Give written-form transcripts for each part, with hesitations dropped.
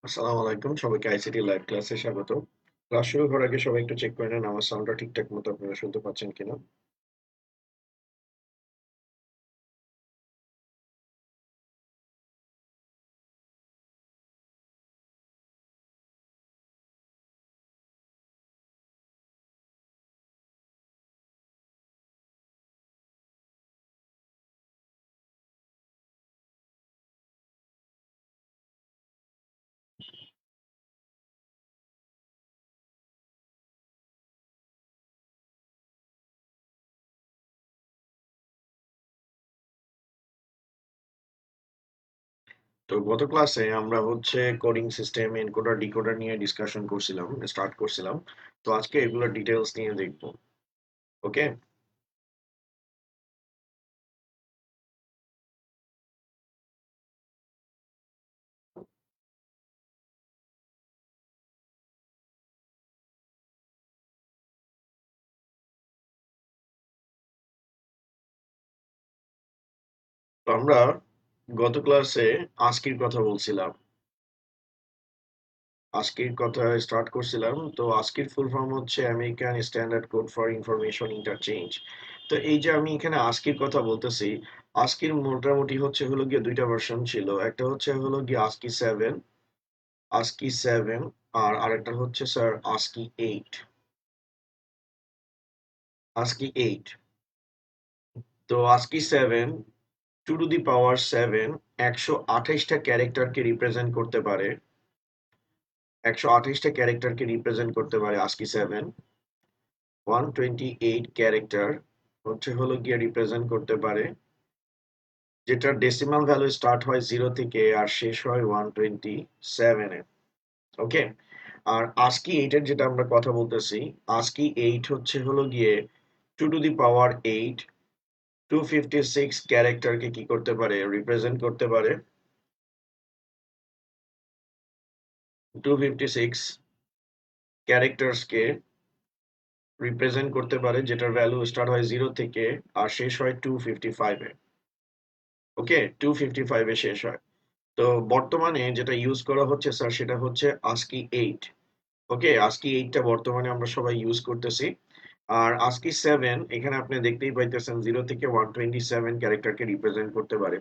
আসসালামু আলাইকুম। সবাইকে আইসিটি লাইভ ক্লাসে স্বাগত। ক্লাস শুরু হওয়ার আগে সবাই একটু চেক করে নেন আমার সাউন্ডটা ঠিকঠাক মতো আপনারা শুনতে পাচ্ছেন কিনা। তো গত ক্লাসে আমরা হচ্ছে কোডিং সিস্টেম, এনকোডার, ডিকোডার নিয়ে ডিসকাশন করছিলাম, স্টার্ট করছিলাম। তো আজকে এগুলোর ডিটেইলস নিয়ে দেখব। ওকে? তো আমরা গত ক্লাসে আস্কির কথা বলছিলাম। আস্কির কথা স্টার্ট করছিলাম। তো আস্কির ফুল ফর্ম হচ্ছে American standard code for information interchange. তো এই যে আমি এখানে আস্কির কথা বলতেছি, আস্কির মোটামুটি হচ্ছে হলো গিয়ে দুইটা ভার্সন ছিল। একটা হচ্ছে হলো গিয়ে আস্কি 7 আর আরেকটা হচ্ছে স্যার আস্কি 8। তো আস্কি 7 2 টু দি পাওয়ার 7 128টা ক্যারেক্টারকে রিপ্রেজেন্ট করতে পারে। 128টা ক্যারেক্টারকে রিপ্রেজেন্ট করতে পারে আস্কি 7। 128 ক্যারেক্টার হচ্ছে হলো গিয়ে রিপ্রেজেন্ট করতে পারে, যেটা ডেসিমাল ভ্যালু স্টার্ট হয় 0 থেকে আর শেষ হয় 127-এ। ওকে? আর আস্কি 8 এর যেটা আমরা কথা বলতেছি, আস্কি 8 হচ্ছে হলো গিয়ে 2 টু দি পাওয়ার 8 256 ক্যারেক্টারকে কি করতে পারে, রিপ্রেজেন্ট করতে পারে। 256 ক্যারেক্টার্সকে রিপ্রেজেন্ট করতে পারে, যেটার ভ্যালু স্টার্ট হয় 0 থেকে আর শেষ হয় 255-এ। ওকে, 255-এ শেষ হয়। তো বর্তমানে যেটা ইউজ করা হচ্ছে স্যার, সেটা হচ্ছে আস্কি 8। ওকে, আস্কি 8টা বর্তমানে আমরা সবাই ইউজ করতেছি। আর আস্কি 7 এখানে আপনি দেখতেই পাইতেছেন 0 থেকে 127 ক্যারেক্টারকে রিপ্রেজেন্ট করতে পারে।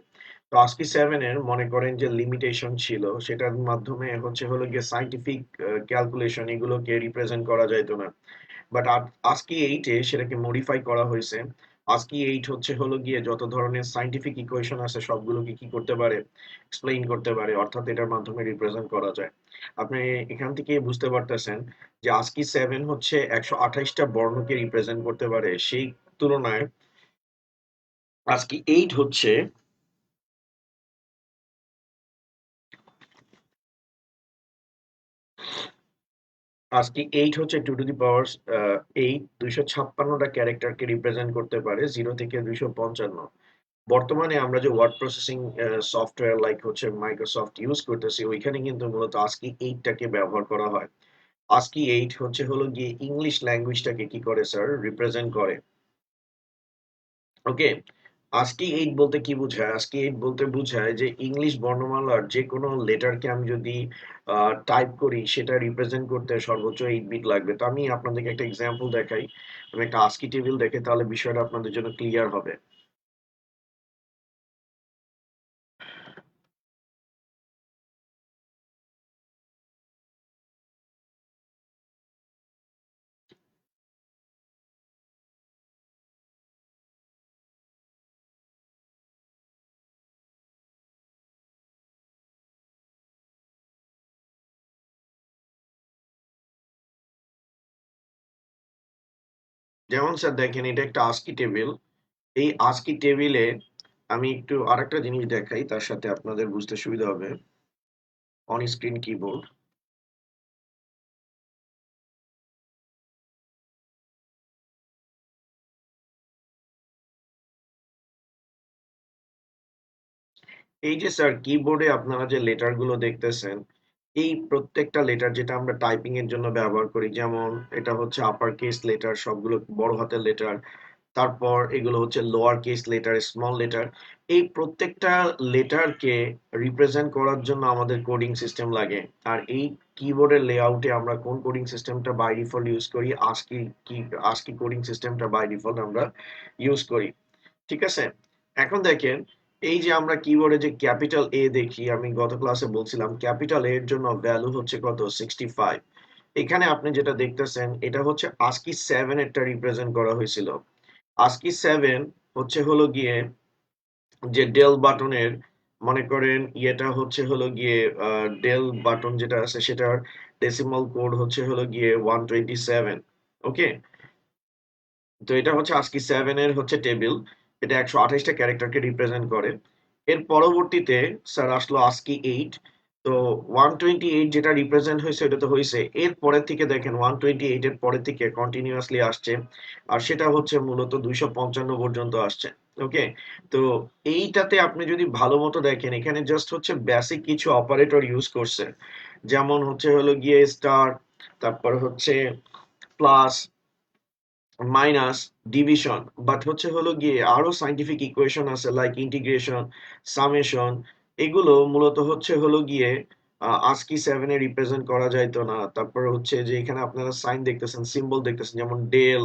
তো আস্কি 7 এর মনে করেন যে লিমিটেশন ছিল, সেটার মাধ্যমে হচ্ছে হলো গিয়ে সাইন্টিফিক ক্যালকুলেশন এগুলোকে রিপ্রেজেন্ট করা যাইতো না। বাট আস্কি 8-এ সেটাকে মডিফাই করা হয়েছে। আস্কি 8 হচ্ছে হলো গিয়ে যত ধরনের সাইন্টিফিক ইকুয়েশন আছে সবগুলোকে কি করতে পারে, এক্সপ্লেইন করতে পারে, অর্থাৎ এটার মাধ্যমে রিপ্রেজেন্ট করা যায়। আপনি এখান থেকে বুঝতে পারতেছেন যে আস্কি 7 হচ্ছে 128টা বর্ণকে রিপ্রেজেন্ট করতে পারে, সেই তুলনায় আস্কি 8 হচ্ছে আস্কি 8 হচ্ছে 2 টু দি পাওয়ার 8 256টা ক্যারেক্টারকে রিপ্রেজেন্ট করতে পারে 0 থেকে 255। বর্তমানে আমরা যে ওয়ার্ড প্রসেসিং সফটওয়্যার লাইক হচ্ছে মাইক্রোসফট ইউজ করতেছি, ওইখানে কিন্তু মূলত আস্কি 8টাকে ব্যবহার করা হয়। আস্কি 8 হচ্ছে হলো গিয়ে ইংলিশ ল্যাঙ্গুয়েজটাকে কি করে স্যার, রিপ্রেজেন্ট করে। ওকে, আস্কি 8 বলতে কি বোঝায়? আস্কি 8 বলতে বোঝায় যে ইংলিশ বর্ণমালার যে কোনো লেটারকে আমি যদি টাইপ করি, সেটা রিপ্রেজেন্ট করতে সর্বোচ্চ 8 বিট লাগবে। তো আমি আপনাদেরকে একটা এক্সাম্পল দেখাই। আমি একটা আস্কি টেবিল দেখে, তাহলে বিষয়টা আপনাদের জন্য ক্লিয়ার হবে। যেমন স্যার দেখেন, এটা একটা আস্কি টেবিল। এই আস্কি টেবিলে আমি একটু আরেকটা জিনিস দেখাই, তার সাথে আপনাদের বুঝতে সুবিধা হবে। On screen keyboard. এই যে স্যার কিবোর্ডে আপনারা যে লেটার গুলো দেখতেছেন, এই প্রত্যেকটা লেটার যেটা আমরা টাইপিং এর জন্য ব্যবহার করি, যেমন এটা হচ্ছে আপার কেস লেটার, সবগুলো বড় হাতের লেটার। তারপর এগুলো হচ্ছে lower case letter, small letter. এই প্রত্যেকটা লেটারকে রিপ্রেজেন্ট করার জন্য আমাদের কোডিং সিস্টেম লাগে। আর এই কিবোর্ডের লেআউটে আমরা কোন কোডিং সিস্টেমটা বাই ডিফল্ট ইউজ করি? আস্কি কোডিং সিস্টেমটা বাই ডিফল্ট আমরা ইউজ করি। ঠিক আছে? এখন দেখেন, এই যে আমরা কিবোর্ডে যে ক্যাপিটাল এ দেখি, আমি গত ক্লাসে বলছিলাম ক্যাপিটাল এ এর জন্য ভ্যালু হচ্ছে কত? 65। এখানে আপনি যেটা দেখতেছেন এটা হচ্ছে আস্কি 7 এরটা রিপ্রেজেন্ট করা হয়েছিল। আস্কি 7 হচ্ছে হলো গিয়ে যে ডেল বাটনের, মনে করেন ইয়েটা হচ্ছে হলো গিয়ে ডেল বাটন যেটা আছে সেটার ডেসিমাল কোড হচ্ছে হলো গিয়ে 127। ওকে, তো এটা হচ্ছে আস্কি 7 এর হচ্ছে টেবিল। এটা 128টা ক্যারেক্টারকে রিপ্রেজেন্ট করে। এর পরবর্তীতে স্যার আসলো আস্কি 8। তো 128 যেটা রিপ্রেজেন্ট হয়েছে এটা তো হয়েছে, এর পরের থেকে দেখেন 128 এর পরের থেকে কন্টিনিউয়াসলি আসছে, আর সেটা হচ্ছে মূলত 255 পর্যন্ত আসছে। ওকে, তো এইটাতে আপনি যদি ভালো মতো দেখেন এখানে জাস্ট হচ্ছে বেসিক কিছু অপারেটর ইউজ করছে, যেমন হচ্ছে হলো গিয়ে স্টার, তারপর হচ্ছে প্লাস, মাইনাস, ডিভিশন। বাট হচ্ছে হলো গিয়ে আরো সাইন্টিফিক ইকুয়েশন আছে লাইক ইন্টিগ্রেশন, সামেশন। এগুলো মূলত হচ্ছে হলো গিয়ে আস্কি 7 এ রিপ্রেজেন্ট করা যাইতো না। তারপর হচ্ছে যে এখানে আপনারা সাইন দেখতেছেন, সিম্বল দেখতেছেন, যেমন ডেল,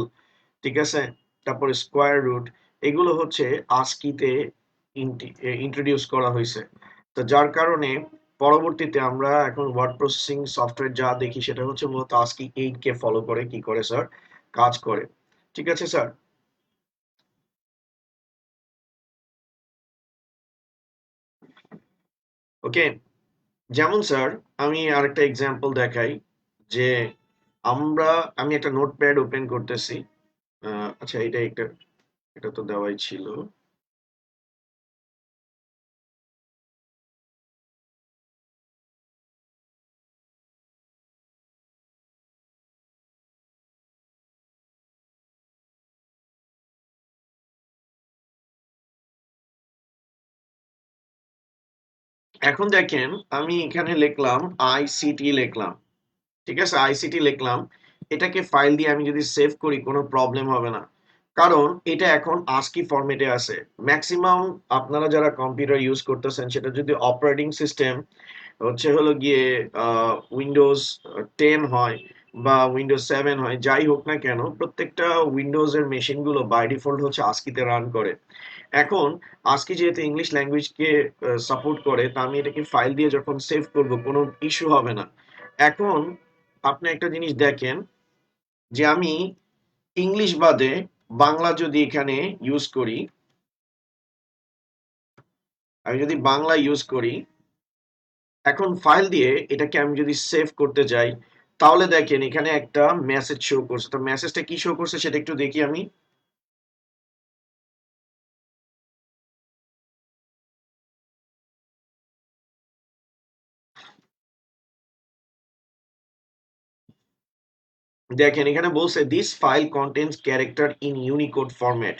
ঠিক আছে, তারপরে স্কোয়ার রুট। এগুলো হচ্ছে আস্কিতে ইন্ট্রোডিউস করা হয়েছে। তো যার কারণে পরবর্তীতে আমরা এখন ওয়ার্ড প্রসেসিং সফটওয়্যার যা দেখি সেটা হচ্ছে মূলত আস্কি 8 কে ফলো করে কি করে স্যার কাজ করে। ঠিক আছে স্যার? ওকে, যেমন স্যার আমি আরেকটা এক্সাম্পল দেখাই যে আমরা, আমি একটা নোটপ্যাড ওপেন করতেছি। আচ্ছা, এটা তো দেওয়াই ছিল। এখন দেখেন আমি এখানে লিখলাম আইসিটি লিখলাম, ঠিক আছে, আইসিটি লিখলাম। এটাকে ফাইল দিয়ে আমি যদি সেভ করি কোনো প্রবলেম হবে না, কারণ এটা এখন আস্কি ফরম্যাটে আছে। ম্যাক্সিমাম আপনারা যারা কম্পিউটার ইউজ করতেছেন সেটা যদি অপারেটিং সিস্টেম হচ্ছে হলো গিয়ে উইন্ডোজ 10 হয় বা উইন্ডোজ 7 হয়, যাই হোক না কেন প্রত্যেকটা উইন্ডোজ এর মেশিন গুলো বাই ডিফল্ট হচ্ছে আস্কিতে রান করে। এখন আজকে যেহেতু ইংলিশ ল্যাঙ্গুয়েজকে সাপোর্ট করে, তা আমি এটাকে ফাইল দিয়ে যখন সেভ করব কোনো ইস্যু হবে না। এখন আপনি একটা জিনিস দেখেন যে আমি ইংলিশ বাদে বাংলা যদি এখানে ইউজ করি, আমি যদি বাংলা ইউজ করি, এখন ফাইল দিয়ে এটাকে আমি যদি সেভ করতে যাই, তাহলে দেখেন এখানে একটা মেসেজ শো করছে। তো মেসেজটা কি শো করছে সেটা একটু দেখি আমি। দেখেন এখানে বলছে this file contains character in Unicode format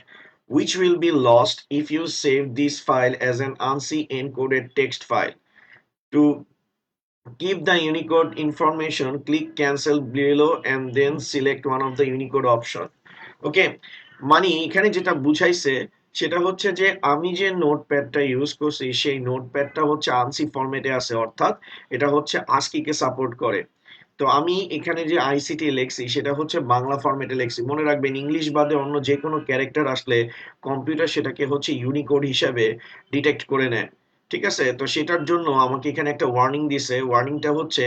which will be lost if you save this file as an ANSI encoded text file. To keep the Unicode information, click cancel below and then select one of the Unicode option. ওকে, মানে এখানে যেটা বুঝাইছে সেটা হচ্ছে যে আমি যে নোটপ্যাডটা use করছি সেই নোটপ্যাডটা হচ্ছে আনসি ফরম্যাটে আছে, অর্থাৎ এটা হচ্ছে আস্কি কে সাপোর্ট করে। তো আমি এখানে যে আইসিটি লেখছি সেটা হচ্ছে বাংলা ফরম্যাটে লেখছি। মনে রাখবেন ইংলিশ বাদে অন্য যে কোনো ক্যারেক্টার আসলে কম্পিউটার সেটাকে হচ্ছে ইউনিকোড হিসাবে ডিটেক্ট করে নেয়। ঠিক আছে, তো সেটার জন্য আমাকে এখানে একটা ওয়ার্নিং দিছে। ওয়ার্নিংটা হচ্ছে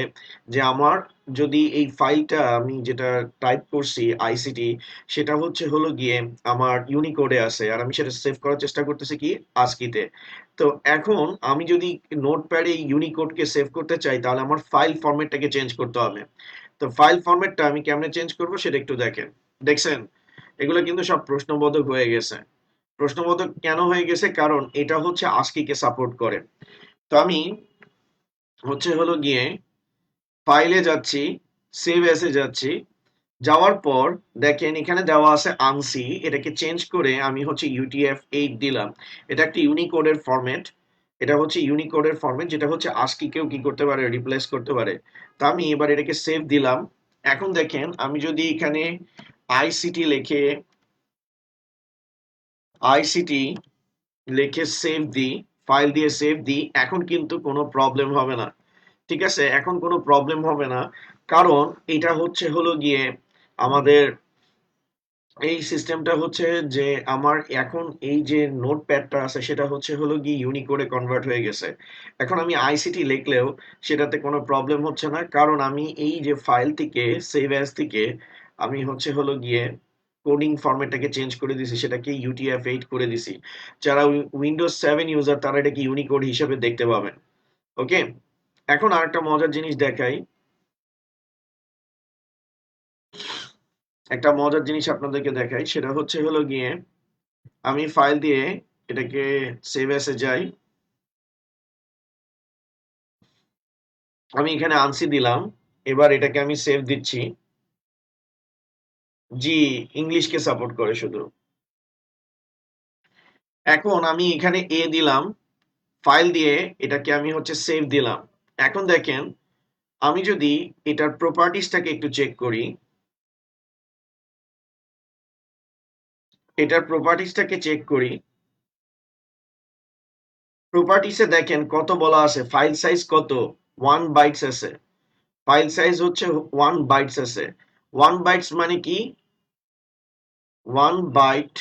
যে আমার যদি এই ফাইলটা আমি যেটা টাইপ করছি আইসিটি, সেটা হচ্ছে হলো গিয়ে আমার ইউনিকোডে আছে আর আমি সেটা সেভ করার চেষ্টা করতেছি কি আস্কিতে। তো এখন আমি যদি নোটপ্যাডে ইউনিকোডকে সেভ করতে চাই তাহলে আমার ফাইল ফরম্যাটটাকে চেঞ্জ করতে হবে। তো ফাইল ফরম্যাটটা আমি কেমনে চেঞ্জ করব সেটা একটু দেখেন। দেখছেন, এগুলো কিন্তু সব প্রশ্নবোধক হয়ে গেছে। প্রশ্নবোধক কেন হয়ে গেছে? কারণ এটা হচ্ছে আস্কিকে সাপোর্ট করে। তো আমি হচ্ছে হলো গিয়ে ফাইলে যাচ্ছি, সেভ এসে যাচ্ছি, যাওয়ার পর দেখেন এখানে দেওয়া আছে আনসি, এটাকে চেঞ্জ করে আমি হচ্ছে UTF-8 দিলাম। এটা একটা ইউনিকোডের ফরম্যাট। এটা হচ্ছে ইউনিকোডের ফরম্যাট যেটা হচ্ছে আস্কি কেও কি করতে পারে, রিপ্লেস করতে পারে। তা আমি এবার এটাকে সেভ দিলাম। এখন দেখেন আমি যদি এখানে আইসিটি লিখে আইসিটি লিখে সেভ দিই, ফাইল দিয়ে সেভ দিই, এখন কিন্তু কোনো প্রবলেম হবে না। ঠিক আছে, এখন কোনো প্রবলেম হবে না, কারণ এটা হচ্ছে হলো গিয়ে আমাদের এই সিস্টেমটা হচ্ছে যে আমার এখন এই যে নোটপ্যাডটা আছে সেটা হচ্ছে হলো গিয়ে ইউনিকোডে কনভার্ট হয়ে গেছে। এখন আমি আইসিটি লিখলেও সেটাতে কোনো প্রবলেম হচ্ছে না, কারণ আমি এই যে ফাইল থেকে সেভ অ্যাজ থেকে আমি হচ্ছে হলো গিয়ে কোডিং ফরম্যাটটাকে চেঞ্জ করে দিছি, সেটাকে UTF-8 করে দিছি। যারা উইন্ডোজ 7 ইউজার তারা এটাকে ইউনিকোড হিসেবে দেখতে পাবেন। ওকে, এখন আরেকটা মজার জিনিস দেখাই, একটা মজার জিনিস আপনাদেরকে দেখাই, সেটা হচ্ছে হলো গিয়ে আমি ফাইল দিয়ে এটাকে সেভ অ্যাসে যাই, আমি এখানে আনসি দিলাম, এবার এটাকে আমি সেভ দিচ্ছি। জি, ইংলিশকে সাপোর্ট করে শুধু। এখন আমি এখানে দিলাম, ফাইল দিয়ে এটাকে আমি হচ্ছে সেভ দিলাম। এখন দেখেন, আমি যদি এটার প্রপার্টিসটাকে একটু চেক করি, এটার প্রপার্টিসটাকে চেক করি, প্রপার্টিসে দেখেন কত বলা আছে, ফাইল সাইজ কত, 1 বাইটস আছে, ফাইল সাইজ হচ্ছে 1 বাইটস আছে। 1 বাইটস মানে কি, 1 বাইট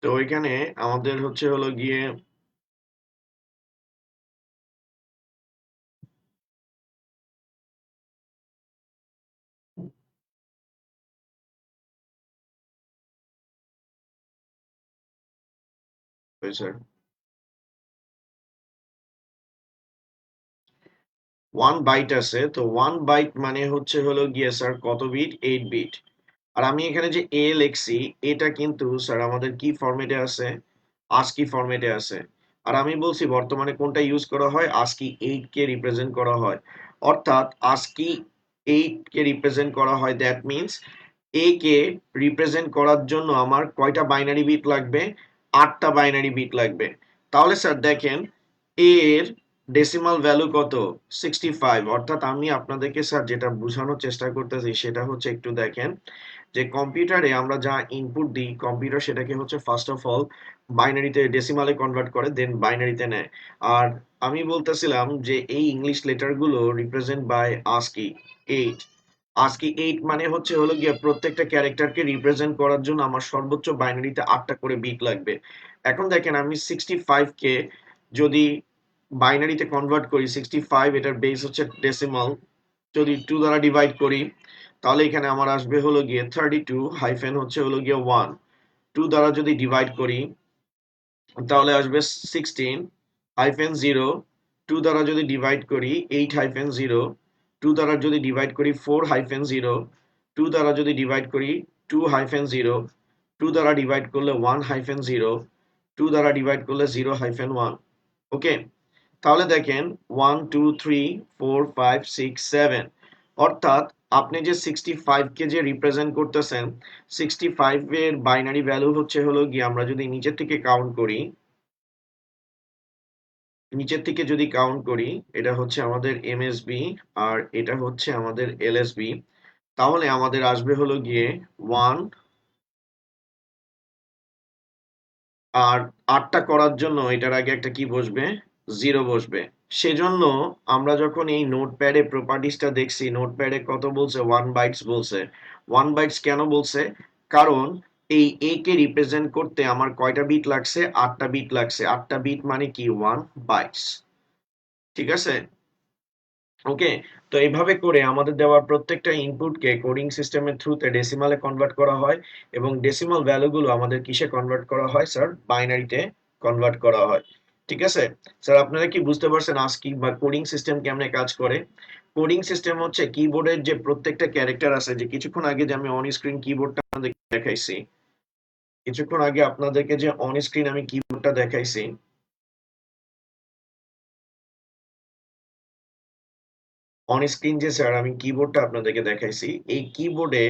তো ওইখানে আমাদের হচ্ছে হলো গিয়ে স্যার 1 বাইট আছে, তো 1 বাইট মানে হচ্ছে হলো গিয়ে স্যার কত বিট, 8 বিট। আর আমি এখানে যে লিখছি, এটা কিন্তু স্যার আমাদের কি ফরম্যাটে আছে, ASCII ফরম্যাটে আছে। আর আমি বলছি বর্তমানে কোনটা ইউজ করা হয়, ASCII 8 কে রিপ্রেজেন্ট করা হয়, অর্থাৎ ASCII 8 কে রিপ্রেজেন্ট করা হয়, দ্যাট মিনস কে রিপ্রেজেন্ট করার জন্য আমার কয়টা বাইনারি বিট লাগবে, 8টা বাইনারি বিট লাগবে। তাহলে স্যার দেখেন, এর ডেসিমাল ভ্যালু কত, 65। অর্থাৎ আমি আপনাদেরকে স্যার যেটা বোঝানোর চেষ্টা করতেছি সেটা হচ্ছে একটু দেখেন, যে কম্পিউটারে আমরা যা ইনপুট দিই, কম্পিউটার সেটাকে হচ্ছে ফার্স্ট অফ অল বাইনারিতে ডেসিমালে কনভার্ট করে, দেন বাইনারিতে নেয়। আর আমি বলতেছিলাম যে এই ইংলিশ লেটারগুলো রিপ্রেজেন্ট বাই ASCII 8। ASCII 8 মানে হচ্ছে হলো গিয়ে প্রত্যেকটা ক্যারেক্টারকে রিপ্রেজেন্ট করার জন্য আমার সর্বোচ্চ বাইনারিতে 8টা করে বিট লাগবে। এখন দেখেন, আমি 65 কে যদি বাইনারিতে কনভার্ট করি, 65 এটার বেস হচ্ছে ডেসিমাল, যদি 2 দ্বারা ডিভাইড করি তাহলে এখানে আমার আসবে হলো গিয়ে 32 হাইফেন হচ্ছে হলো গিয়ে 1। 2 দ্বারা যদি ডিভাইড করি তাহলে আসবে 16 হাইফেন 0। 2 দ্বারা যদি ডিভাইড করি 8 হাইফেন 0। 2 দ্বারা যদি ডিভাইড করি 4 হাইফেন 0। 2 দ্বারা যদি ডিভাইড করি 2 হাইফেন 0। 2 দ্বারা ডিভাইড করলে 1 হাইফেন 0। 2 দ্বারা ডিভাইড করলে 0 হাইফেন 1। ওকে, তাহলে দেখেন 1 2 3 4 5 6 7, অর্থাৎ আপনি যে 65 কে যে রিপ্রেজেন্ট করতেছেন, 65 এর বাইনারি ভ্যালু হচ্ছে হলো গিয়ে, আমরা যদি নিচের থেকে কাউন্ট করি, নিচের থেকে যদি কাউন্ট করি, এটা হচ্ছে আমাদের MSB আর এটা হচ্ছে আমাদের LSB, তাহলে আমাদের আসবে হলো গিয়ে 1, আর 8টা করার জন্য এটার আগে একটা কি বসবে, 0 বসবে। সেজন্য আমরা যখন এই নোটপ্যাডে প্রপার্টিসটা দেখছি, নোটপ্যাডে কত বলছে, 1 বাইটস বলছে। 1 বাইটস কেন বলছে, কারণ এই কে রিপ্রেজেন্ট করতে আমার কয়টা বিট লাগছে, 8টা বিট লাগছে। 8টা বিট মানে কি, 1 বাইটস। ঠিক আছে, ওকে। তো এইভাবে করে আমাদের দেওয়া প্রত্যেকটা ইনপুটকে কোডিং সিস্টেমের থ্রুতে ডেসিমালে কনভার্ট করা হয়, এবং ডেসিমাল ভ্যালুগুলো আমাদের কিসে কনভার্ট করা হয় স্যার, বাইনারিতে কনভার্ট করা হয়। ঠিক আছে স্যার, আপনারা কি বুঝতে পারছেন আজকি বা কোডিং সিস্টেম কেমনে কাজ করে? কোডিং সিস্টেম হচ্ছে কিবোর্ডের যে প্রত্যেকটা ক্যারেক্টার আছে, যে কিছুক্ষণ আগে যে আমি অন স্ক্রিন কিবোর্ডটা আপনাদেরকে দেখাইছি, কিছুক্ষণ আগে আপনাদেরকে যে অন স্ক্রিন আমি কিবোর্ডটা দেখাইছি, অন স্ক্রিন যে স্যার আমি কিবোর্ডটা আপনাদেরকে দেখাইছি, এই কিবোর্ডে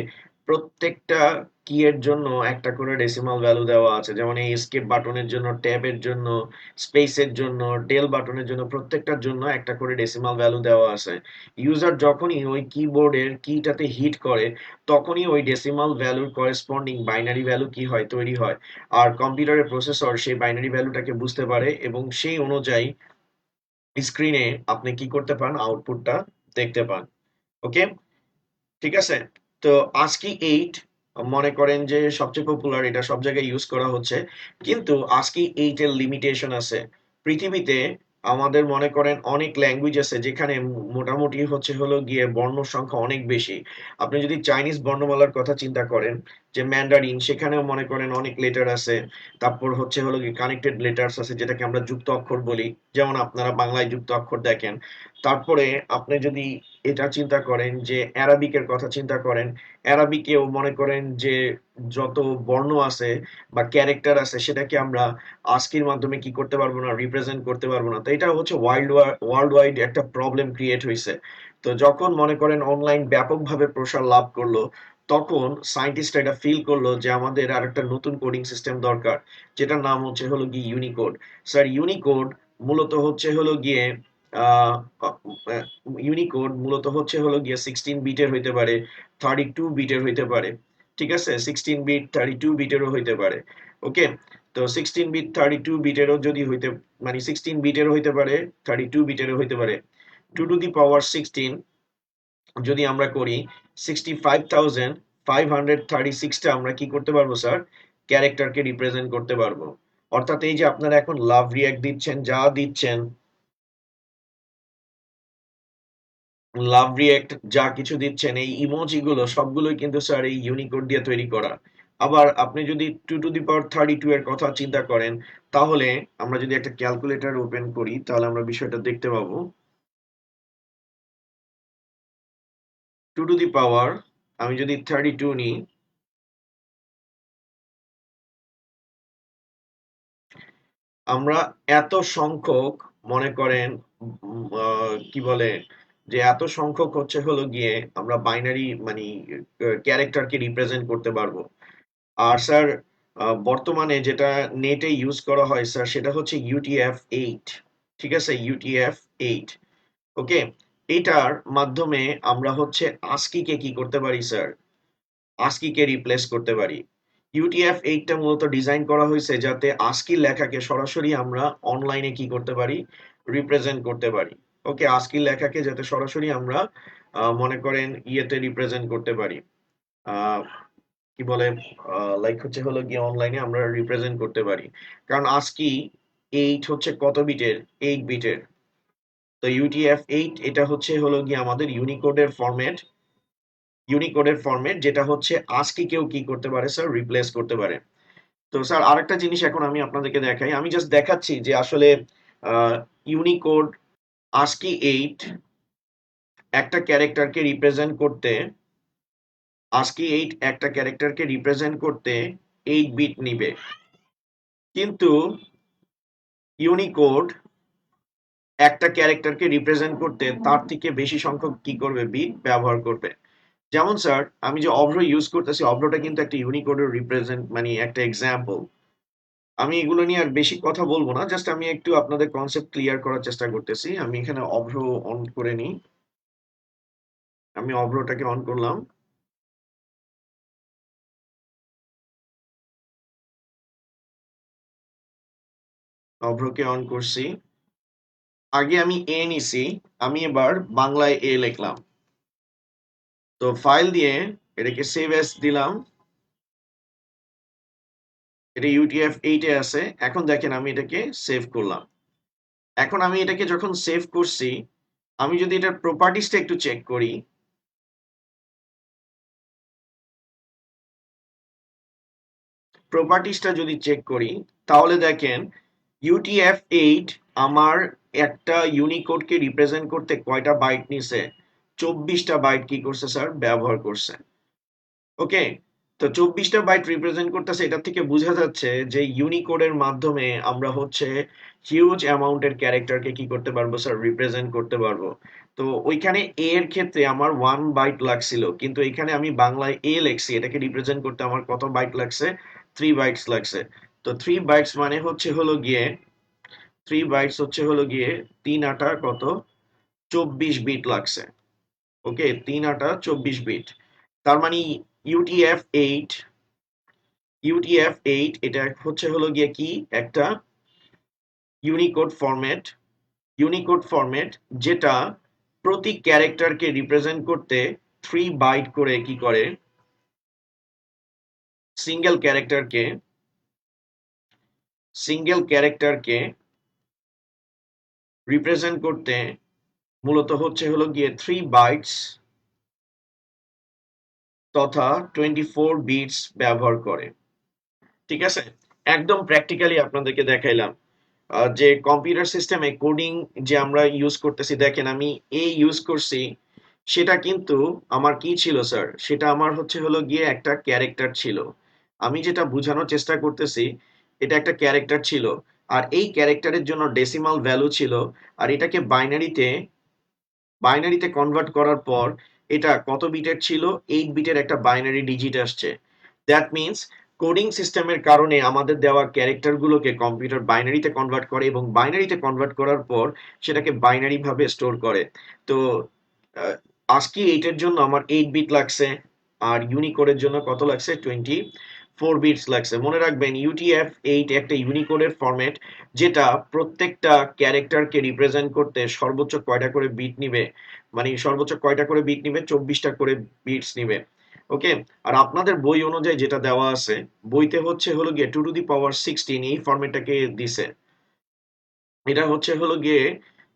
প্রত্যেকটা কি এর জন্য একটা করে ডেসিমাল ভ্যালু দেওয়া আছে। যেমন এই এস্কেপ বাটনের জন্য, ট্যাবের জন্য, স্পেসের জন্য, ডেল বাটনের জন্য, প্রত্যেকটার জন্য একটা করে ডেসিমাল ভ্যালু দেওয়া আছে। ইউজার যখনই ওই কিবোর্ডের কিটাতে হিট করে, তখনই ওই ডেসিমাল ভ্যালুর করেসপন্ডিং বাইনারি ভ্যালু কি হয়, তৈরি হয়। আর কম্পিউটারের প্রসেসর সেই বাইনারি ভ্যালুটাকে বুঝতে পারে এবং সেই অনুযায়ী স্ক্রিনে আপনি কি করতে পান, আউটপুটটা দেখতে পান। ওকে, ঠিক আছে। তো আজকি 8 মনে করেন যে সবচেয়ে পপুলার, এটা সব জায়গায় ইউজ করা হচ্ছে, কিন্তু আজকি 8 এর লিমিটেশন আছে। পৃথিবীতে আমাদের মনে করেন অনেক ল্যাঙ্গুয়েজ আছে যেখানে মোটামুটি হচ্ছে হলো গিয়ে বর্ণ সংখ্যা অনেক বেশি। আপনি যদি চাইনিজ বর্ণমালার কথা চিন্তা করেন, যে ম্যান্ডারিন, সেখানেও মনে করেন অনেক লেটার আছে। তারপর হচ্ছে হলো গিয়ে কানেক্টেড লেটার্স আছে, যেটাকে আমরা যুক্ত অক্ষর বলি, যেমন আপনারা বাংলায় যুক্ত অক্ষর দেখেন। তারপরে আপনি যদি এটা চিন্তা করেন যে অ্যারাবিকের কথা চিন্তা করেন, অ্যারাবিকেও মনে করেন যে যত বর্ণ আছে বা ক্যারেক্টার আছে, সেটাকে আমরা আস্কির মাধ্যমে কি করতে পারবো না, রিপ্রেজেন্ট করতে পারবো না। তো এটা হচ্ছে ওয়ার্ল্ড ওয়াইড একটা প্রবলেম ক্রিয়েট হয়েছে। তো যখন মনে করেন অনলাইন ব্যাপকভাবে প্রসার লাভ করলো, তখন সায়েন্টিস্টরা এটা ফিল করলো যে আমাদের আর একটা নতুন কোডিং সিস্টেম দরকার, যেটার নাম হচ্ছে হলো গিয়ে ইউনিকোড। স্যার ইউনিকোড মূলত হচ্ছে হলো গিয়ে আহ ইউনিকোড মূলত হচ্ছে হলো গিয়ে 16 বিটের হইতে পারে, 32 বিটের হইতে পারে। ঠিক আছে, 16 বিট, 32 বিটেরও হইতে পারে। ওকে, তো 16 বিট, 32 বিটেরও যদি হইতে, মানে 16 বিটেরও হইতে পারে, 32 বিটেরও হইতে পারে। 2 টু দি পাওয়ার 16 যদি আমরা করি, 65,536টা আমরা কি করতে পারবো স্যার, ক্যারেক্টারকে রিপ্রেজেন্ট করতে পারবো। অর্থাৎ এই যে আপনারা এখন লাভ রিয়াক্ট দিচ্ছেন, যা দিচ্ছেন, লাভ রিয়েক্ট যা কিছু দিচ্ছেন, এই ইমোজি গুলো সবগুলোই কিন্তু স্যার এই ইউনিকোড দিয়ে তৈরি করা। আবার আপনি যদি 2 টু দি পাওয়ার 32 এর কথা চিন্তা করেন, তাহলে আমরা যদি একটা ক্যালকুলেটর ওপেন করি, তাহলে আমরা বিষয়টা দেখতে পাবো। 2 টু দি পাওয়ার, আমি যদি 32 নিই, আমরা এত সংখ্যক, মনে করেন কি বলে, যে এত সংখ্যক হচ্ছে হলো গিয়ে আমরা বাইনারি মানে ক্যারেক্টারকে রিপ্রেজেন্ট করতে পারবো। আর স্যার বর্তমানে যেটা নেটে ইউজ করা হয় স্যার, সেটা হচ্ছে UTF-8। ঠিক আছে, UTF-8। ওকে, এটার মাধ্যমে আমরা হচ্ছে আস্কিকে কি করতে পারি স্যার, আস্কিকে রিপ্লেস করতে পারি। UTF-8টা মূলত ডিজাইন করা হয়েছে যাতে আস্কি লেখাকে সরাসরি আমরা অনলাইনে কি করতে পারি, রিপ্রেজেন্ট করতে পারি। ওকে, আস্কি লেখাকে যাতে সরাসরি আমরা মনে করেন ইয়েতে রিপ্রেজেন্ট করতে পারি, আহ কি বলে, লাইক হচ্ছে হলো গিয়ে অনলাইনে আমরা রিপ্রেজেন্ট করতে পারি। কারণ আজকি 8 হচ্ছে কত বিটের, 8 বিটের। তো UTF-8 এটা হচ্ছে হলো গিয়ে আমাদের ইউনিকোডের ফরম্যাট, যেটা হচ্ছে আজকি কেউ কি করতে পারে স্যার, রিপ্লেস করতে পারে। তো স্যার আরেকটা জিনিস এখন আমি আপনাদেরকে দেখাই, আমি জাস্ট দেখাচ্ছি যে আসলে ইউনিকোড আজকি 8 একটা ক্যারেক্টারকে রিপ্রেজেন্ট করতে, আজকি 8 একটা ক্যারেক্টারকে রিপ্রেজেন্ট করতে 8 বিট নিবে, কিন্তু ইউনিকোড একটা ক্যারেক্টারকে রিপ্রেজেন্ট করতে তার থেকে বেশি সংখ্যক কি করবে, বিট ব্যবহার করবে। যেমন স্যার আমি যে অভ্র ইউজ করতেছি, অভ্রটা কিন্তু একটা ইউনিকোডের রিপ্রেজেন্ট, মানে একটা এক্সাম্পল। আমি এগুলো নিয়ে আর বেশি কথা বলবো না, জাস্ট আমি একটু আপনাদের কনসেপ্ট ক্লিয়ার করার চেষ্টা করতেছি। আমি এখানে অভ্র অন করে নিই, আমি অভ্রটাকে অন করলাম, অভ্রকে অন করছি। আগে আমি এ নিছি, আমি এবার বাংলায় এ লিখলাম। তো ফাইল দিয়ে এটাকে সেভ এস দিলাম, এটা UTF-8 এ আছে। এখন দেখেন আমি এটাকে সেভ করলাম। এখন আমি এটাকে যখন সেভ করছি, আমি যদি এটার প্রপার্টিসটা একটু চেক করি, প্রপার্টিসটা যদি চেক করি, তাহলে দেখেন UTF-8 আমার একটা ইউনিকোডকে রিপ্রেজেন্ট করতে কয়টা বাইট নিছে, 24টা বাইট কি করছে স্যার ব্যবহার করছে। ওকে, তো 24টা বাইট রিপ্রেজেন্ট করতেছে, এটা থেকে বোঝা যাচ্ছে যে ইউনিকোডের মাধ্যমে আমরা হচ্ছে হিউজ অ্যামাউন্টের ক্যারেক্টারকে কি করতে পারবো স্যার রিপ্রেজেন্ট করতে পারবো। তো ওইখানে এ এর ক্ষেত্রে আমার 1 বাইট লাগছিল, কিন্তু এখানে আমি বাংলায় এ লিখছি, এটাকে রিপ্রেজেন্ট করতে আমার কত বাইট লাগছে? 3 বাইটস লাগছে। তো 3 বাইটস মানে হচ্ছে হলো গিয়ে 3 বাইটস হচ্ছে হলো গিয়ে 3 আটা কত 24 বিট লাগছে। ওকে, 3 আটা 24 বিট। তার মানে ইউটিএফ এইট ইউটিএফ এইট এটা হচ্ছে হলো গিয়ে কি একটা ইউনিকোড ফরম্যাট, ইউনিকোড ফরম্যাট যেটা প্রতি ক্যারেক্টারকে রিপ্রেজেন্ট করতে 3 বাইট করে কি করে সিঙ্গেল ক্যারেক্টারকে সিঙ্গেল ক্যারেক্টারকে রিপ্রেজেন্ট করতে মূলত হচ্ছে হলো গিয়ে 3 বাইটস তথা 24 বিটস ব্যবহার করে। ঠিক আছে, একদম প্র্যাকটিক্যালি আপনাদেরকে দেখাইলাম যে কম্পিউটার সিস্টেমে কোডিং যে আমরা ইউজ করতেছি, দেখেন আমি এ ইউজ করছি, সেটা কিন্তু আমার কি ছিল স্যার, সেটা আমার হচ্ছে হলো গিয়ে একটা ক্যারেক্টার ছিল। আমি যেটা বোঝানোর চেষ্টা করতেছি, এটা একটা ক্যারেক্টার ছিল, আর এই ক্যারেক্টারের জন্য ডেসিমাল ভ্যালু ছিল, আর এটাকে বাইনারিতে কনভার্ট করার পর এটা কত বিটের ছিল? 8 বিটের একটা বাইনারি ডিজিট আসছে। দ্যাট মিনস কোডিং সিস্টেমের কারণে আমাদের দেওয়া ক্যারেক্টারগুলোকে কম্পিউটার বাইনারিতে কনভার্ট করে, এবং বাইনারিতে কনভার্ট করার পর সেটাকে বাইনারি ভাবে স্টোর করে। তো আজকে এইটার জন্য আমার 8 বিট লাগছে, আর ইউনিকোডের জন্য কত লাগছে? 24 বিটস লাগছে। মনে রাখবেন ইউটিএফ এইট একটা ইউনিকোডের ফরম্যাট, যেটা প্রত্যেকটা ক্যারেক্টারকে রিপ্রেজেন্ট করতে সর্বোচ্চ কয়টা করে বিট নিবে, মানে সর্বোচ্চ কয়টা করে বিট নিবে? 24টা করে বিটস নিবে। ওকে, আর আপনাদের বই অনুযায়ী যেটা দেওয়া আছে, বইতে হচ্ছে হলো গিয়ে 2 টু দি পাওয়ার 16 এই ফরম্যাটটাকে দিছে। এটা হচ্ছে হলো গিয়ে